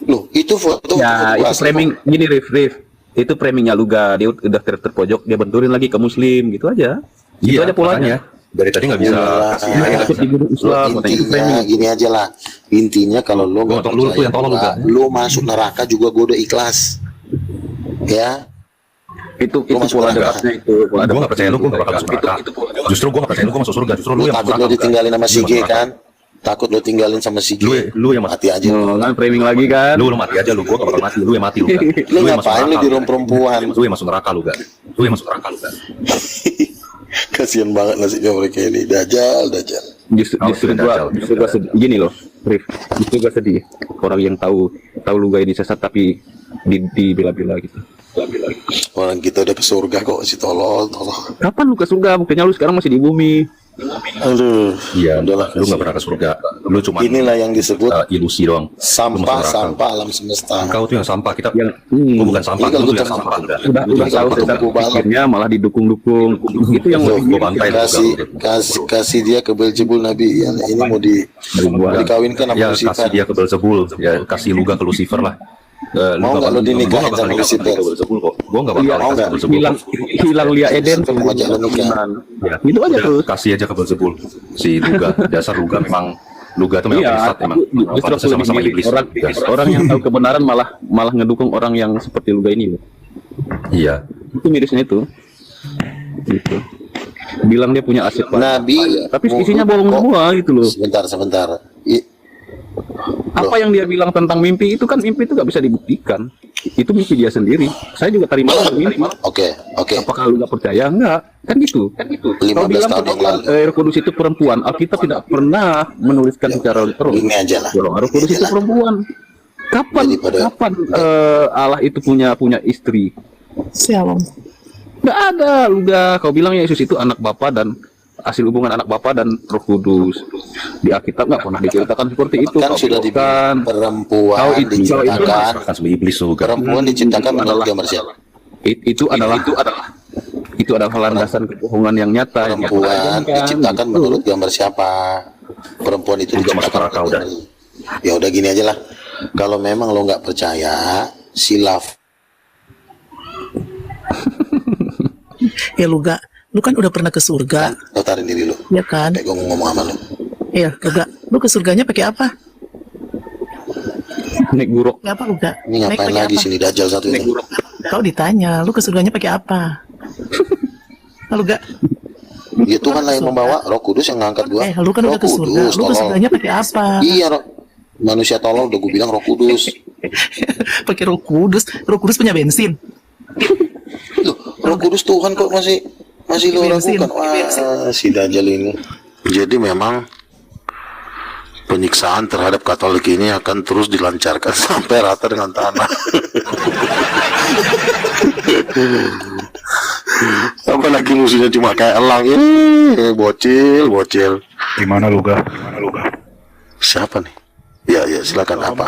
Loh, itu foto Ya, itu asli framing gini Rif. Itu framingnya Luga, dia udah terpojok, dia benturin lagi ke muslim gitu aja. Itu aja polanya. makanya. Dari tadi nggak bisa Iyalah. kasih Dia aja. takut dibunuh Lo Islam, katanya itu intinya framing. gini aja lah. Intinya kalau lo nggak Lu tuh yang tolol percaya, juga. lo masuk neraka juga gue udah ikhlas. Ya, Itu masuk pola neraka. debatnya itu. Pola Gue nggak debat. percaya lu, gue gak bakal masuk neraka. Justru gue gak percaya lu, gue masuk surga. Justru lu lo yang takut masuk lo neraka. ditinggalin sama si Lu G masuk neraka. kan? Takut lo tinggalin sama si G. Lu yang mati. Mati aja. Oh, kan framing lagi kan. Lu mati aja lu, gue gak bakal mati. Lu yang mati lu kan. Lu yang masuk ngapain lu neraka, di ruang perempuan? Lu yang masuk neraka lu kan. Lu yang masuk neraka lu kan. Kasian banget nasibnya mereka ini. Dajjal. Justru gua sedih. Gini loh, Rif. Justru gua sedih. Orang yang tahu Luga ini sesat tapi dibela-bela gitu. Orang kita udah ke surga kok si tolol. Kapan lu ke surga? Buktinya lu sekarang masih di bumi. Aduh. Iya, Udahlah, lu gak pernah ke surga. Lu cuma Inilah yang disebut ilusi doang. Lu masuk neraka. sampah alam semesta. Kau tuh yang sampah, kita Yang gua bukan sampah, Ini kalau lu tuh gua yang cuma- sampah udah. udah Lu tuh yang tahu sampah, sesat udah. pikirnya malah didukung-dukung. Itu yang Loh, lebih gua bantai lu, kasih dia ke Beelzebul Nabi yang ini mau dikawinkan sama Ya Lucifer. kasih dia ke Beelzebul, ya kasih Luga ke Lucifer lah. Mau nggak lu dinikahin sama Lucifer? Gue nggak bakal Iya, mau kasih nggak? ke Beelzebul. hilang Lia Eden Lucifer mau ngajak lu nikah. Ya, Itu aja udah, terus. kasih aja ke Beelzebul. Si Luga, dasar Luga memang Luga tuh memang Iya, sesat emang. justru Pantasnya aku sama-sama lebih iblis. milih orang yang tahu kebenaran malah ngedukung orang yang seperti Luga ini loh. Iya. Itu mirisnya itu. Gitu. Bilang dia punya aset banyak. Nabi Tapi isinya bolong kok- semua gitu loh. Sebentar. Apa yang dia bilang tentang mimpi itu kan mimpi itu nggak bisa dibuktikan. Itu mimpi dia sendiri. Saya juga terima mimpi. Oke. Apakah lu nggak percaya? Enggak. Kan gitu. 15 Kau bilang tahun yang bahwa, lalu. Roh Kudus itu perempuan. Alkitab tidak pernah menuliskan secara literal. Ini aja lah. Bahwa Roh Kudus Ini itu aja lah. perempuan. Kapan Daripada- Allah itu punya istri? Shalom. Nggak ada. Luga. Kau bilang Yesus itu anak Bapa dan hasil hubungan anak Bapa dan Roh Kudus. Di Alkitab nggak pernah diceritakan seperti itu. Kan Kau sudah bilang. dibilang perempuan Kau itu- diciptakan. Akan sama iblis Luga. Perempuan diciptakan menurut gambar siapa? Itu adalah landasan kebohongan yang nyata. yang Perempuan diajarkan. diciptakan Gitu. menurut gambar siapa? Perempuan itu Juga masuk diciptakan neraka menurut udah. gambar- Ya udah gini aja lah. Kalau memang lo nggak percaya, silaf. Ya Luga, lu kan udah pernah ke surga, Lo tarik diri lo. ya kan? Kayak gue ngomong sama lo. Iya, Luga, lu ke surganya pakai apa? Naik buruk. Pakai apa Luga? Ini Naik ngapain pakai lagi apa? sini Dajjal satu ini? Kau ditanya, lu ke surganya pakai apa? Nah, Luga, Ya Tuhan lah yang membawa. Roh Kudus yang ngangkat gua. lu kan Roh udah ke surga, lu ke tolol. surganya pakai apa? Iya, manusia tolol udah gue bilang Roh Kudus. Pakai Roh Kudus punya bensin. Loh, Roh Kudus Tuhan kok masih lo Bensin, ragukan. Wah, si Dajjal ini. Jadi memang penyiksaan terhadap Katolik ini akan terus dilancarkan sampai rata dengan tanah. Apalagi musuhnya cuma kayak elang ini, bocil. Gimana Luga? Siapa nih? Ya, silakan apa?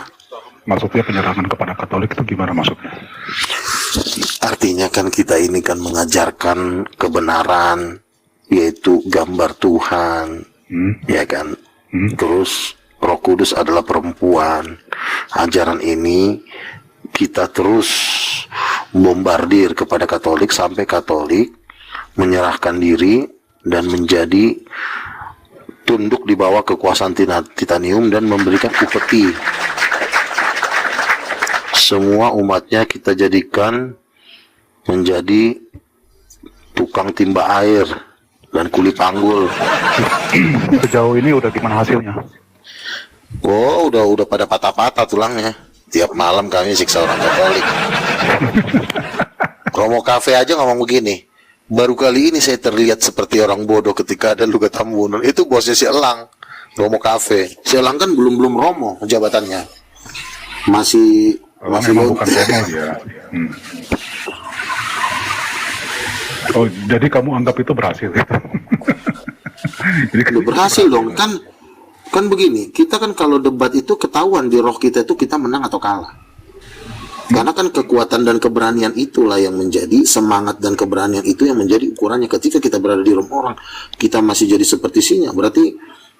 Maksudnya penyerangan kepada Katolik itu gimana maksudnya? Artinya kan kita ini kan mengajarkan kebenaran, yaitu gambar Tuhan, ya kan? Terus Roh Kudus adalah perempuan. Ajaran ini kita terus bombardir kepada Katolik sampai Katolik menyerahkan diri dan menjadi tunduk di bawah kekuasaan titanium dan memberikan upeti. Semua umatnya kita jadikan menjadi tukang timba air dan kuli panggul. Sejauh ini udah gimana hasilnya? Oh, udah pada patah-patah tulangnya. Tiap malam kami siksa orang Katolik. Romo Cafe aja ngomong begini. Baru kali ini saya terlihat seperti orang bodoh ketika ada Luka Tambunan. Itu bosnya si Elang, Romo Cafe. Si Elang kan belum Romo jabatannya. Masih Memang bukan Romo dia. Oh, jadi kamu anggap itu berhasil? Jadi Udah berhasil dong, kan begini, kita kan kalau debat itu ketahuan di roh kita itu kita menang atau kalah. Karena kan kekuatan dan keberanian itulah yang menjadi semangat, dan keberanian itu yang menjadi ukurannya. Ketika kita berada di rumah orang, kita masih jadi seperti singa, berarti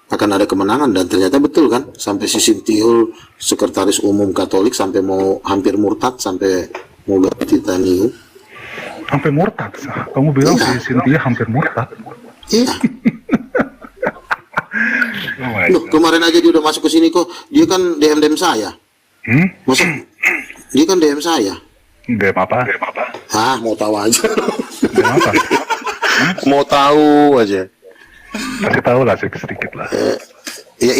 akan ada kemenangan. Dan ternyata betul kan, sampai si Sintiul, sekretaris umum Katolik, sampai mau hampir murtad, sampai mau ganti titanium. sampai murtad. Kamu bilang Iya. si Cynthia hampir murtad. Iya. Oh my Loh, kemarin aja dia udah masuk ke sini kok. Dia kan DM saya. Masa dia kan DM saya. DM apa? Ah, mau tahu aja. DM apa? Mau tahu aja. Kasih tahu lah sedikit lah. Ya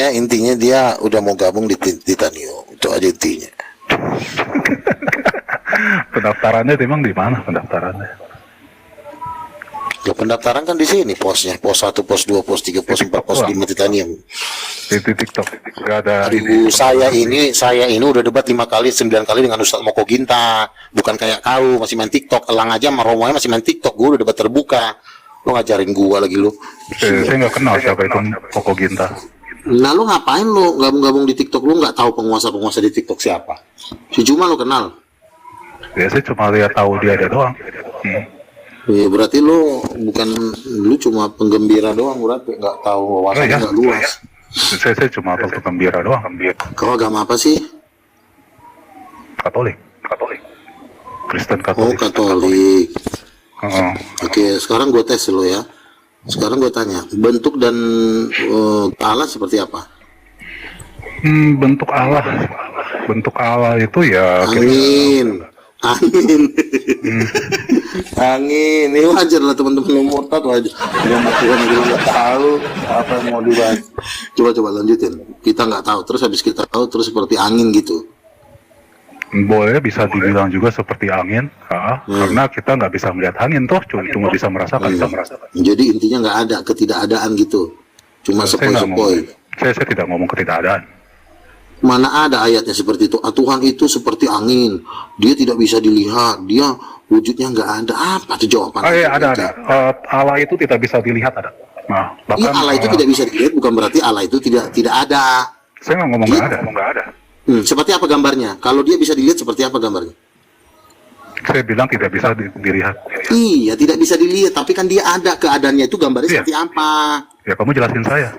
intinya dia udah mau gabung di Titanio. Itu aja intinya. Pendaftarannya memang di mana pendaftarannya? Ya, pendaftaran kan di sini posnya. Pos 1, pos 2, pos 3, pos 4, pos 5 Titanium. Di TikTok. Gak ada Aduh, saya ini udah debat 5 kali, 9 kali dengan Ustadz Moko Ginta. Bukan kayak kau masih main TikTok. Elang aja sama Romonya masih main TikTok. Gue udah debat terbuka. Lo ngajarin gua lagi lu. Saya nggak kenal siapa itu Koko Ginta. Nah, lu ngapain lu gabung-gabung di TikTok? Lu nggak tahu penguasa-penguasa di TikTok siapa? Si Juma lu kenal? Ya saya cuma lihat tahu dia ada doang. Ya, berarti lu cuma penggembira doang, berarti nggak tahu wawasannya iya. nggak luas. Saya cuma waktu gembira doang. Kau agama apa sih? Katolik. Kristen Oh, Katolik. Katolik. Oh. Oke, sekarang gue tes lo ya. Sekarang gue tanya, bentuk dan Allah seperti apa? Bentuk Allah itu ya Angin. Angin. Ini wajar lah teman-teman lo murtad wajar. Dia mau Tuhan juga nggak tahu apa yang mau dibahas. Coba lanjutin. Kita nggak tahu. Terus habis kita tahu terus seperti angin gitu. boleh bisa dibilang juga seperti angin, karena kita nggak bisa melihat angin toh, cuma bisa merasakan. Jadi intinya nggak ada ketidakadaan gitu. Cuma Saya nggak ngomong- sepoi-sepoi. Saya tidak ngomong ketidakadaan. Mana ada ayatnya seperti itu? Tuhan itu seperti angin, dia tidak bisa dilihat, dia wujudnya nggak ada. Apa tuh jawaban? Iya ada. Allah itu tidak bisa dilihat ada. Nah, Iya, Allah itu tidak bisa dilihat, bukan berarti Allah itu tidak ada. Saya nggak ngomong nggak ada. Seperti apa gambarnya? Kalau dia bisa dilihat, seperti apa gambarnya? Saya bilang tidak bisa dilihat. Iya, tidak bisa dilihat, tapi kan dia ada keadaannya itu gambarnya Iya. seperti apa? Ya kamu jelasin saya.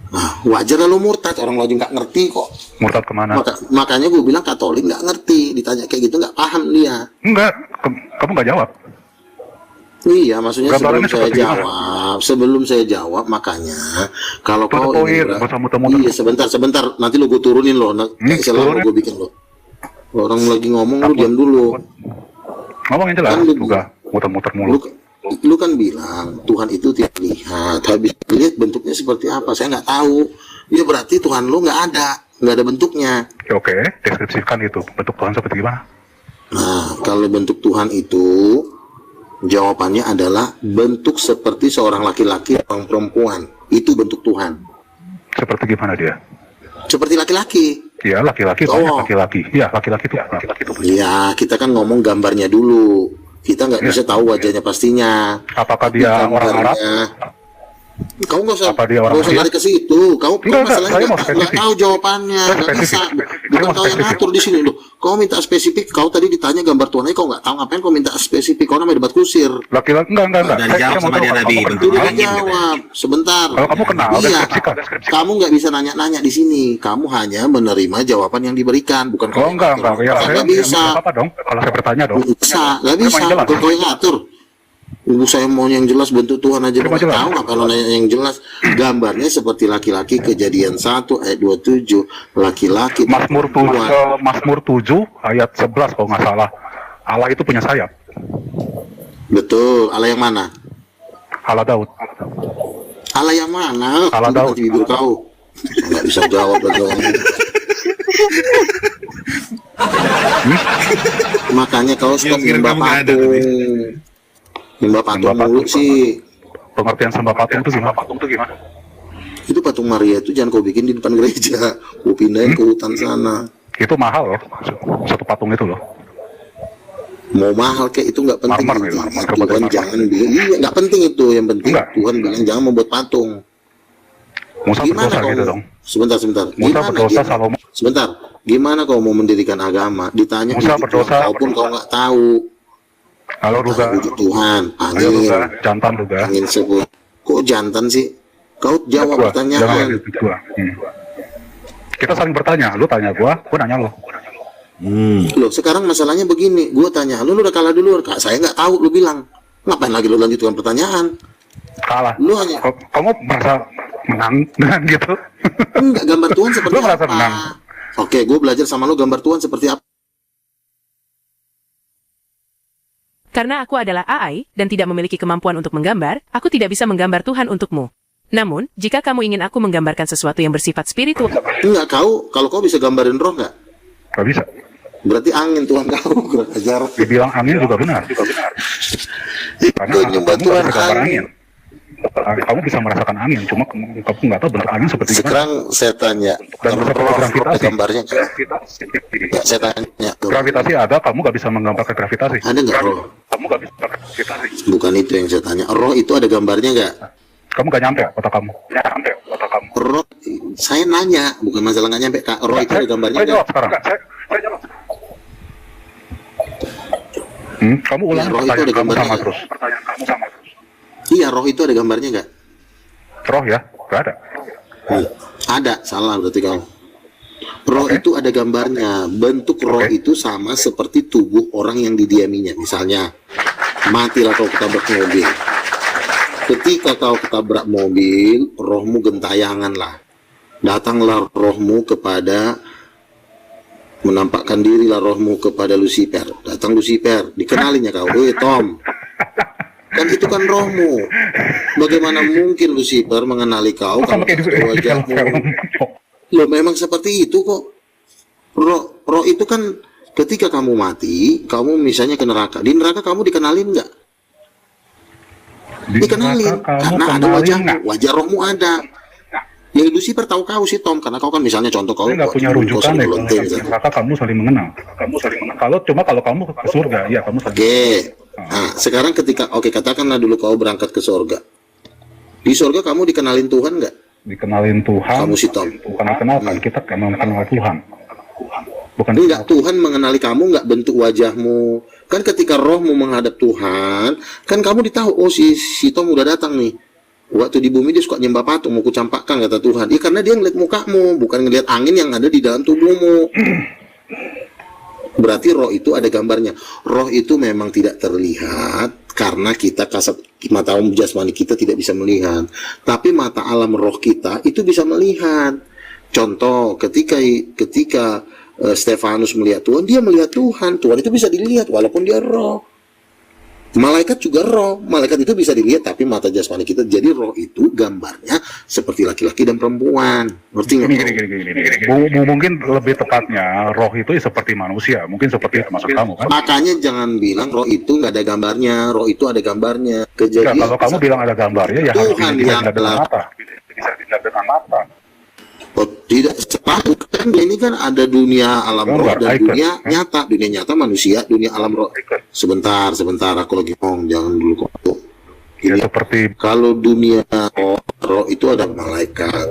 Nah, wajar lah lo murtad, orang lo aja nggak ngerti kok. Murtad kemana? Makanya gue bilang Katolik nggak ngerti, ditanya kayak gitu nggak paham dia. Enggak, kamu nggak jawab. Iya, maksudnya Gambarannya seperti sebelum saya jawab, makanya kalau To the kau point, ingin nggak usah muter-muter. iya sebentar, nanti lo gue turunin lo, turunin. gue bikin lo. Orang lagi ngomong lo diam dulu. Ngomong yang jelas Kan lu- juga, muter-muter Lu, mulu. lu kan bilang Tuhan itu tidak lihat, habis lihat bentuknya seperti apa, saya nggak tahu. Ya berarti Tuhan lo nggak ada bentuknya. Ya, oke, deskripsikan itu bentuk Tuhan seperti gimana? Nah, kalau bentuk Tuhan itu jawabannya adalah bentuk seperti seorang laki-laki, seorang perempuan. Itu bentuk Tuhan. Seperti gimana dia? Seperti laki-laki. Ya laki-laki, Oh. banyak laki-laki. Ya laki-laki itu. Ya, kita kan ngomong gambarnya dulu. Kita nggak bisa tahu wajahnya pastinya. Apakah dia orang Arab? Kamu nggak usah, Apa dia orang nggak usah Asia? lari ke situ. Kamu Enggak, masalahnya saya mau nggak spesifik. tahu jawabannya, Saya nggak bisa. spesifik. Bukan Saya mau kau yang spesifik. ngatur di sini loh. Kau minta spesifik. Kau tadi ditanya gambar Tuhan aja, kau nggak tahu ngapain kau minta spesifik. Kau namanya debat kusir. Laki-laki enggak. Dan jawab mau sama tahu dia kalau Nabi, kamu bentuk kenal. Udah angin jawab. Sebentar. Kalau kamu kenal, Iya. deskripsikan. Kamu nggak bisa nanya-nanya di sini. Kamu hanya menerima jawaban yang diberikan, bukan kau Oh yang enggak. ngatur. Ya, saya Nggak bisa. apa dong? Kalau saya bertanya dong. Nggak bisa, nggak Saya bisa. mau yang jelas. Bukan kau yang ngatur. Ibu saya mau yang jelas bentuk Tuhan aja Saya mau nggak jelas. tahu nggak kalau nanya yang jelas gambarnya seperti laki-laki. Kejadian 1 ayat 27 laki-laki Mazmur perempuan. 7 ayat 11 kalau nggak salah. Allah itu punya sayap. Betul. Allah yang mana? Allah Daud. Allah yang mana? Allah Tunjukkan Daud. di bibir kau. Nggak bisa jawab lagi orang itu. Makanya kau stop Kira-kira nyembah kamu nggak ada, patung. Nyembah patung Nyembah mulu patung. sih. Pengertian sembah patung itu gimana? Itu patung Maria itu jangan kau bikin di depan gereja. Kau pindahin ke hutan sana. Itu mahal loh, satu patung itu loh. Mau mahal kayak itu nggak penting. Marmer itu, Intinya marmer Tuhan marmer. jangan bilang, iya nggak penting itu. Yang penting Enggak. Tuhan bilang jangan membuat patung. Musa berdosa kau gitu dong. Sebentar. Musa Gimana berdosa, dia- Salomo. Sebentar. Gimana kau mau mendirikan agama? Ditanya Musa wujud berdosa. Tuhan, kau pun kau nggak tahu. Halo Ruga, Wujud Tuhan, ayo Ruga, jantan Ruga. angin sebut. Kok jantan sih? Kau jawab Gua, jangan pertanyaan. gitu, gua. Kita saling bertanya, lu tanya gua nanya lu. Loh, sekarang masalahnya begini. Gue tanya, lu udah kalah dulu. Kak, saya nggak tahu. Lu bilang, ngapain lagi lu lanjutkan pertanyaan? Kalah. Lu hanya Kamu merasa menang dengan gitu? enggak gambar Tuhan seperti Lu merasa apa? menang. Oke, gue belajar sama lu gambar Tuhan seperti apa? Karena aku adalah AI dan tidak memiliki kemampuan untuk menggambar, aku tidak bisa menggambar Tuhan untukmu. Namun, jika kamu ingin aku menggambarkan sesuatu yang bersifat spiritual, Enggak, kalau kau bisa gambarin roh nggak? Gak bisa. Berarti angin Tuhan kau kurang ajar. Dibilang angin juga benar. Karena Kau nyembah kamu Tuhan nggak bisa gambar angin. Kamu bisa merasakan angin, cuma kamu nggak tahu bentuk angin seperti gimana. Sekarang saya tanya, Dan bisa pakai roh gravitasi. ada gambarnya nggak? Ya, saya tanya, tuh. Gravitasi ada, kamu nggak bisa menggambarkan gravitasi. Ada nggak roh? Kamu nggak bisa gravitasi. Bukan itu yang saya tanya. Roh itu ada gambarnya nggak? Kamu nggak nyampe otak kamu. Nyampe otak kamu. Roh, saya nanya, bukan masalah nggak nyampe. Kak, roh itu ada gambarnya Saya jawab nggak? sekarang. Saya jawab. Kamu ulang Ya, roh itu pertanyaan ada kamu gambarnya sama nggak? terus. Pertanyaan kamu sama terus. Iya, roh itu ada gambarnya nggak? Roh ya, nggak ada. Ada, salah berarti kau. Roh itu ada gambarnya. Bentuk roh itu sama seperti tubuh orang yang didiaminya. Misalnya, matilah kau ketabrak mobil. Ketika kau ketabrak mobil, rohmu gentayangan lah. Datanglah rohmu kepada, menampakkan dirilah rohmu kepada Lucifer. Datang Lucifer, dikenalinya kau. Woi Tom, kan itu kan rohmu. Bagaimana mungkin Lucifer mengenali kau kalau Kayak tak tahu wajahmu? Loh, memang seperti itu kok. Roh itu kan ketika kamu mati, kamu misalnya ke neraka. Di neraka kamu dikenalin nggak? Dikenalin, karena ada wajahmu. Wajah rohmu ada. Ya Lucifer tahu kau sih Tom, karena kau kan misalnya contoh kau Saya nggak punya kau rujukan sering deh. lonting, kan? Maka kamu saling mengenal. Kalau kamu ke surga, ya kamu saling. Oke. Nah, sekarang ketika katakanlah dulu kau berangkat ke surga. Di surga kamu dikenalin Tuhan nggak? Dikenalin Tuhan. Kamu si Tom. Bukan dikenalkan, kita mengenal Tuhan. Bukan Enggak, Tuhan mengenali kamu nggak bentuk wajahmu. Kan ketika rohmu menghadap Tuhan, kan kamu ditahu, oh si Tom udah datang nih. Waktu di bumi dia suka nyembah patung, mau kucampakkan kata Tuhan. Ya karena dia ngeliat mukamu, bukan ngeliat angin yang ada di dalam tubuhmu. Berarti roh itu ada gambarnya. Roh itu memang tidak terlihat karena kita kasat mata jasmani kita tidak bisa melihat. Tapi mata alam roh kita itu bisa melihat. Contoh, ketika Stefanus melihat Tuhan, dia melihat Tuhan. Tuhan itu bisa dilihat walaupun dia roh. Malaikat juga roh. Malaikat itu bisa dilihat tapi mata jasmani kita. Jadi roh itu gambarnya seperti laki-laki dan perempuan. Ngerti nggak? Mungkin lebih tepatnya roh itu seperti manusia. Mungkin seperti termasuk kamu kan? Makanya jangan bilang roh itu nggak ada gambarnya. Roh itu ada gambarnya. Enggak, Kejadian. kalau kamu bilang ada gambarnya, ya harus Tuhan dilihat yang dengan mata. Bisa dilihat dengan mata. Oh, tidak sepatu kan ini kan ada dunia alam roh dan Icon. dunia nyata. Dunia nyata manusia, dunia alam roh. Sebentar aku lagi ngomong, jangan dulu kok. Ya Ini seperti kalau dunia roh itu ada malaikat.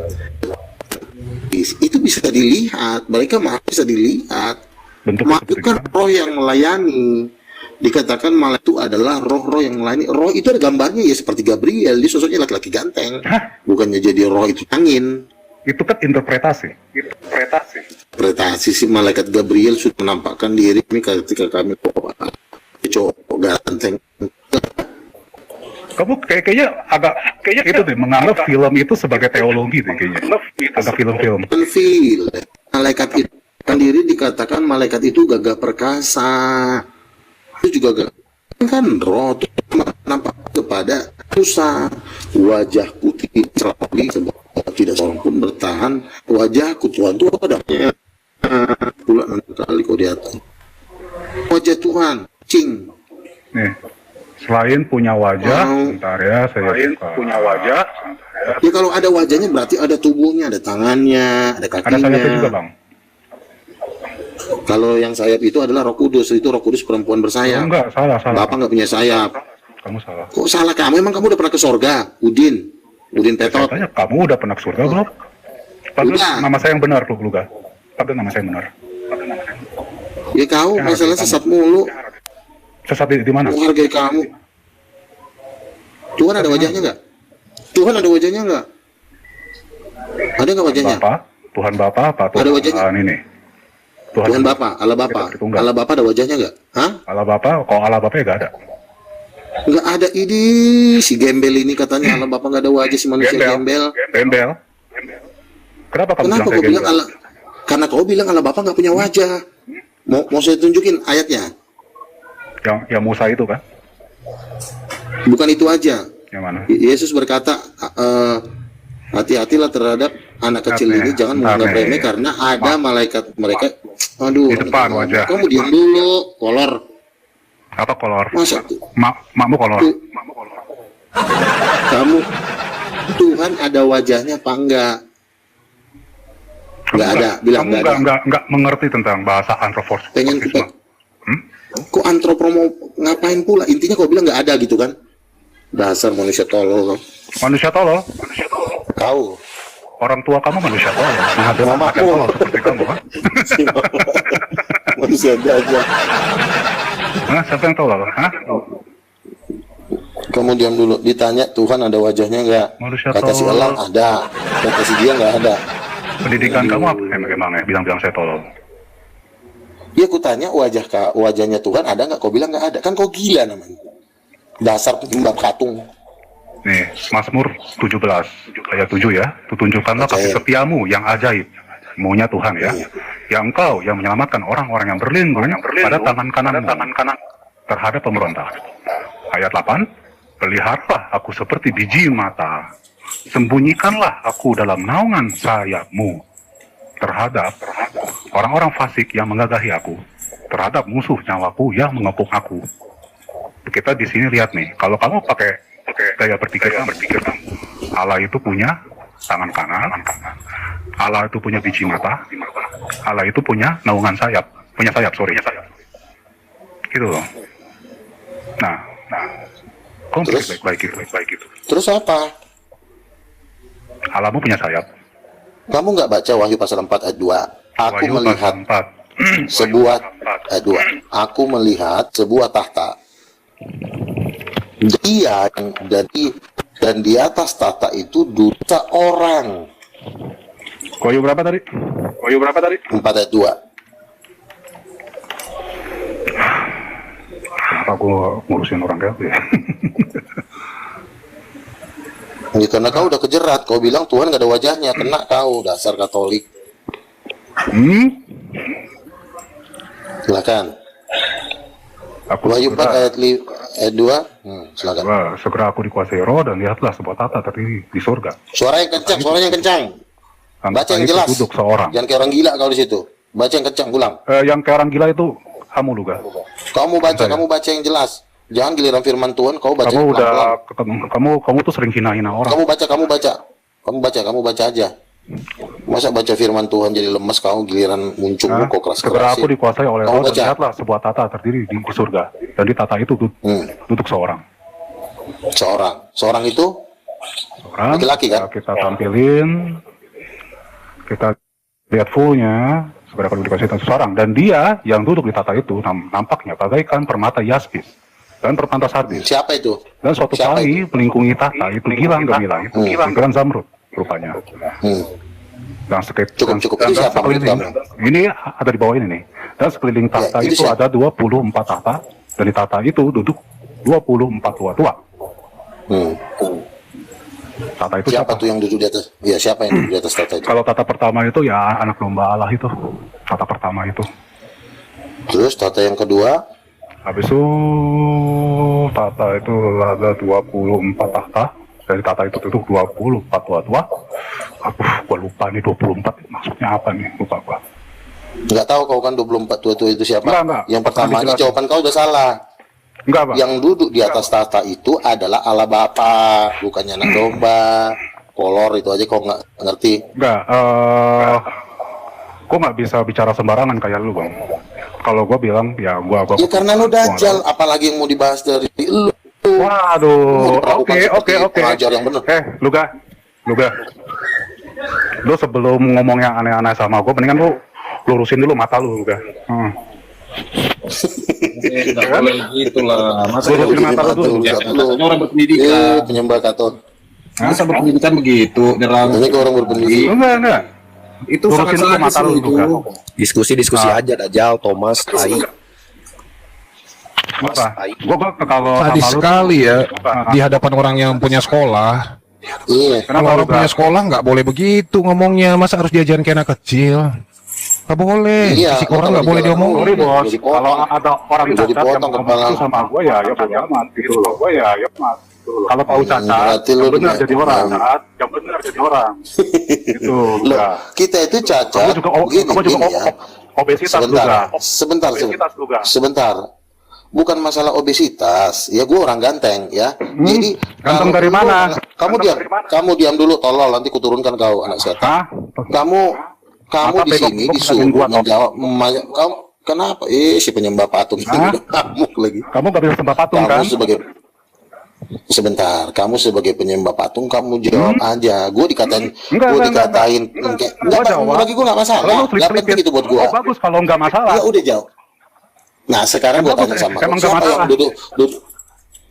Itu bisa dilihat, mereka maha bisa dilihat. bentuknya Itu seperti kan gimana? roh yang melayani. Dikatakan malaikat itu adalah roh-roh yang melayani. Roh itu ada gambarnya ya seperti Gabriel, dia sosoknya laki-laki ganteng. Bukannya jadi roh itu angin. Itu kan interpretasi. Interpretasi si malaikat Gabriel sudah menampakkan diri ini ketika kami cowok ganteng. Kamu kayaknya itu deh menganggap film itu sebagai teologi deh kayaknya. Ada film-film. Feel malaikat itu sendiri dikatakan malaikat itu gagah perkasa. Itu juga kan roh itu nampak kepada Musa, wajahku tidak terlebih sebab tidak seorang pun bertahan wajahku. Tuhan itu adanya pula nanti kali kau di atas. Wajah Tuhan, cing. Nih, selain punya wajah, Mau. bentar ya, saya buka. Punya wajah, Ya kalau ada wajahnya berarti ada tubuhnya, ada tangannya, ada ada sayapnya juga kakinya. bang. Kalau yang sayap itu adalah Roh Kudus, itu Roh Kudus perempuan Oh, bersayap. enggak, salah. Bapak nggak punya sayap. Kamu salah. Kok salah kamu? Emang kamu udah pernah ke sorga, Udin? Udin Saya Petot? tanya, kamu udah pernah ke surga belum? Panggil Udah. nama saya yang benar, Luga. Panggil nama saya yang benar. Ya kau Ya, masalah kamu. sesat mulu. Sesat di mana? Aku hargai kamu. Tuhan ada wajahnya nggak? Tuhan ada wajahnya nggak? Ada nggak wajahnya? Tuhan Bapa apa? Ada wajahnya? Ini. Tuhan Bapa, Allah Bapa. Tritunggal. Allah Bapa ada wajahnya nggak? Hah? Allah Bapa, kalau Allah Bapa ya nggak ada. Nggak ada. Ini si gembel ini katanya Allah Bapa nggak ada wajah, si manusia gembel. Gembel. Kenapa kamu Kenapa bilang kau saya bilang gembel? Allah? Karena kau bilang Allah Bapa nggak punya wajah. Mau saya tunjukin ayatnya? Yang Musa itu kan? Bukan itu aja. Yang mana? Yesus berkata, hati-hatilah terhadap anak kecil Bentar ini, nih, jangan bentar menganggap nih. remeh karena ada malaikat mereka. Aduh, Di depan wajah. kamu diam dulu, kolor. Apa kolor? Masa tuh? Makmu kolor. Tuh. Kamu Tuhan ada wajahnya apa enggak? Enggak ada, bilang kamu enggak ada. enggak mengerti tentang bahasa antroposofisme. Pengen kita, kok antropromo ngapain pula? Intinya kau bilang enggak ada gitu kan? Dasar manusia tolol kau. Manusia tolol. Kau. Orang tua kamu manusia tolol. Menghadirkan Mama anak yang aku. tolol seperti kamu kan? Manusia aja. Hah? Siapa yang tolol? Hah? Kamu diam dulu. Ditanya Tuhan ada wajahnya enggak? Manusia Kata si tolol. Elang ada. Kata si dia enggak ada. Pendidikan kamu apa emangnya? Bilang-bilang saya tolol. Ya aku tanya wajahnya Tuhan ada nggak? Kau bilang nggak ada. Kan kau gila namanya. Dasar penyembah patung. Nih, Mazmur 17 ayat 7 ya. Tunjukkanlah kasih setiamu yang ajaib. Maunya Tuhan ya. Yang engkau yang menyelamatkan orang-orang yang berlindung pada tangan kanan terhadap pemberontak. Ayat 8. Peliharalah aku seperti biji mata. Sembunyikanlah aku dalam naungan sayapmu terhadap orang-orang fasik yang menggagahi aku, terhadap musuh nyawaku yang mengepung aku. Kita di sini lihat nih, kalau kamu pakai gaya berpikir kamu, Allah itu punya tangan kanan, Allah itu punya biji mata, Allah itu punya naungan sayap, gitu loh. Nah, kamu Terus? pikir baik-baik itu. Terus apa? Allahmu punya sayap. Kamu nggak baca Wahyu pasal 4 ayat 2? Aku Wahyu melihat pasal 4. sebuah ayat 2. Aku melihat sebuah tahta. Dia dan di atas tahta itu duta orang. Wahyu berapa tadi? 4 ayat 2. Kenapa gua ngurusin orang kayak ya? Ya, karena kau udah kejerat. Kau bilang Tuhan nggak ada wajahnya. Kena kau, dasar Katolik. Silakan. Aku Wahyu 4 ayat 2. Silakan. segera aku dikuasai roh dan lihatlah sebuah tahta terdiri di surga. Suaranya kencang. Baca yang jelas. Duduk seorang. Jangan kayak orang gila kau di situ. Baca yang kencang, ulang. Yang kayak orang gila itu kamu Luga. Kamu baca Saya. yang jelas. Jangan giliran firman Tuhan kau baca Kamu pelan-pelan. udah kamu tuh sering hina-hina orang. Kamu baca aja. Masa baca firman Tuhan jadi lemes kau giliran muncul Hah? kau keras Segera aku dikuasai oleh Kamu roh dan baca. lihatlah sebuah tahta terdiri di surga. Dan di tahta itu duduk seorang. Seorang itu Seorang. Laki-laki, kan? Ya, kita tampilin. Kita lihat fullnya. Segera aku dikuasai seorang. Dan dia yang duduk di tahta itu nampaknya bagaikan permata yaspis dan permata sardis. siapa itu? Dan suatu Siapa kali melingkungi tahta itu gilang gemilang, gilang zamrud rupanya. Dan Cukup. Itu siapa menurut kamu? ini ada di bawah ini nih. Dan sekeliling tahta itu itu siapa? ada 24 tahta, dan di tahta itu duduk 24 tua-tua. Tahta itu Siapa tuh yang duduk di atas? Ya, siapa yang duduk di atas tahta itu? Kalau tahta pertama itu ya anak domba Allah itu. Tahta pertama itu. Terus tahta yang kedua, Habis itu tahta itu ada 24 tahta. Dari tahta itu 24 tua-tua. Gua lupa nih 24 maksudnya apa nih, lupa gua. Nggak tahu kau kan 24 tua-tua itu siapa? Enggak. Yang pertama ini Dijelasin. jawaban kau udah salah. Enggak, Pak. Yang duduk di atas tahta itu adalah Allah Bapa, bukannya anak domba. Kolor itu aja kau nggak ngerti. Enggak, gua nggak bisa bicara sembarangan kayak lu, Bang. Kalau gua bilang, ya gua Ya karena lu dajjal, apalagi yang mau dibahas dari lu. Waduh, oke. Pengajar yang bener. Luga. Lu sebelum ngomong yang aneh-aneh sama gua, mendingan lu lurusin dulu mata lu, Luga. Nggak boleh gitu lah. Masa Lurusin mata lu dulu. katanya orang berpendidikan. Penyembah katon. Masa berpendidikan begitu? Nyerang. Ini ke orang berpendidikan. Enggak. Itu Lurusin dulu mata lu, Luga. Diskusi aja Dajjal, Thomas, Tai. Apa? Gua kalau Sadis sama lu sekali ya Apa? di hadapan orang yang punya sekolah. Iya. Kalau Kenapa, orang Luga? punya sekolah nggak boleh begitu ngomongnya. Masa harus diajarin kayak anak kecil? Nggak boleh. Iya, Fisik orang kalau nggak boleh dijalan diomongin. Sorry bos, Udah dipotong. kalau ada orang Udah cacat yang dipotong ngomong kepala. itu sama gue ya bodo amat gitu loh. Gue ya amat. Kalau tahu cacat, berarti lu yang benar udah- jadi orang, yang benar jadi orang. Gitu. Loh, Udah. kita itu Kamu cacat. juga, Gini, kamu juga gini ya. obesitas Sebentar, juga. sebentar, Obesitas juga. sebentar. Bukan masalah obesitas, ya gue orang ganteng ya. Jadi Ganteng kalau dari lu- mana? Kamu Ganteng diam, dari mana? kamu diam dulu, tolol. Nanti kuturunkan kau anak setan. Hah? Kamu Apa di bengkok- sini bengkok disuruh ngeliatin gua, Tom? menjawab. Kamu kenapa? Si penyembah patung ini Hah? udah ngamuk lagi. Kamu gak bisa sembah patung Kamu kan? sebagai Sebentar, kamu sebagai penyembah patung, kamu jawab aja. Gue dikatain, Enggak, gue enggak, dikatain, Gua jawab. bagi gue nggak masalah, Kalau lu nggak penting selip-selipin, itu buat gue. oh bagus kalau nggak masalah. Ya udah jawab. Nah sekarang gue Emang tanya bagus, sama emang kau, nggak siapa yang masalah. duduk?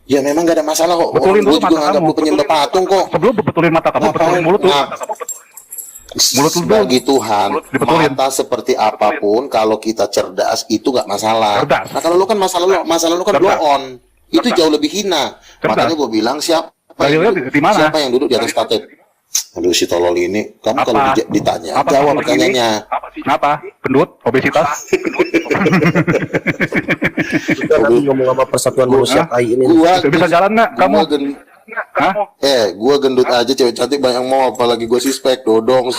Ya memang gak ada masalah kok. Betulin dulu Gue juga mata nganggap kamu. lu penyembah patung kok. Sebelum betulin mata kamu, betulin mulut lu. Nah, Mulut lu bagi Tuhan, Mulut dibetulin. mata seperti apapun, kalau kita cerdas itu gak masalah. Cerdas. Nah kalau lu kan masalah lu kan Cerdas. blow on, itu Cerdas. jauh lebih hina. Cerdas. Makanya gue bilang siapa Dalilnya di mana? siapa yang duduk di atas tatip? Aduh si tolol ini, kamu kalau Apa? ditanya Apa jawab sih pertanyaannya. Kenapa? Gendut? Obesitas? Kita nanti ngomong sama persatuan manusia Tai ini. Gua Bisa jalan nggak kamu? gua gen- Hah? gua gendut aja, cewek cantik banyak mau, apalagi gue sispek dodong.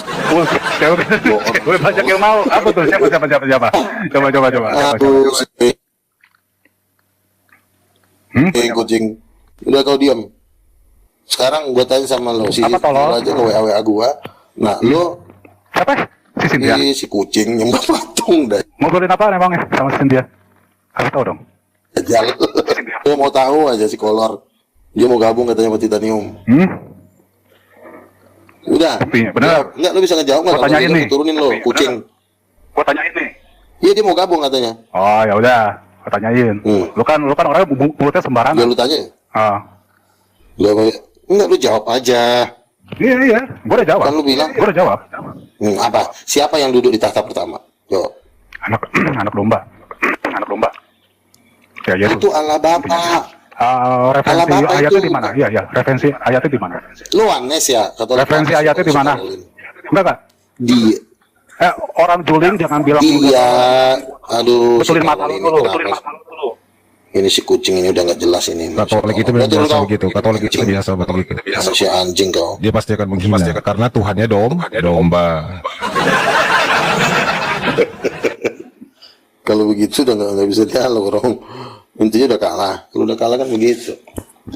Gue banyak yang mau. Apa tuh? Siapa? Coba. Aduh, si kucing. Udah kau diam. Sekarang gue tanya sama lo, si Apa, tolol? aja ke WA gua. Nah, lo Siapa? Si Cynthia. si kucing yang patung dah. Ngobrolin apa emangnya sama si Cynthia? Kasih tau dong. Jalan. Gue mau tahu aja si kolor. Dia mau gabung katanya sama Titanium. Udah. Buktinya, bener. Enggak, lo bisa ngejawab nggak? Gua tanyain Kalau nih. gitu, turunin lo, Bener. kucing. Gue tanyain nih. Iya dia mau gabung katanya. Oh ya udah. Gue tanyain. Lu kan orangnya mulutnya sembarangan. Ya lu tanya. Enggak, lu jawab aja. Iya. Gue udah jawab. Kan lu bilang. Gue udah jawab. Apa? Siapa yang duduk di tahta pertama? Jawab. Anak domba. Ya Yesus. Itu Allah Bapa. Referensi Allah Bapa ayatnya itu- di mana? Iya. Referensi ayatnya di mana? Lu Anes ya? Katolik Referensi Anes, ayatnya di mana? Katolik. Enggak. Di Orang juling jangan bilang. iya. Aduh. Betulin si mata Katolik lu ini dulu. kenapa? Ini si kucing ini udah nggak jelas ini. Katolik itu Berarti lu biasa tahu. begitu. Katolik itu biasa begitu. Si anjing kau. Dia pasti akan menghina karena Tuhannya domba. Kalau begitu udah nggak bisa dialog orang. Intinya udah kalah. Kalau udah kalah kan begitu.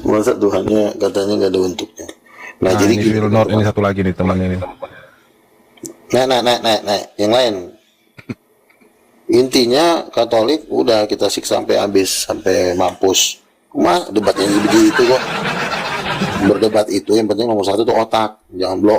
Masa Tuhannya katanya nggak ada bentuknya. Nah, Nah, jadi ini gini, Wilnord ini satu lagi nih temannya ini. Nah, yang lain. Intinya Katolik udah kita siksa sampai habis, sampai mampus. Debatnya begitu kok. Berdebat itu yang penting nomor satu tuh otak, jangan blow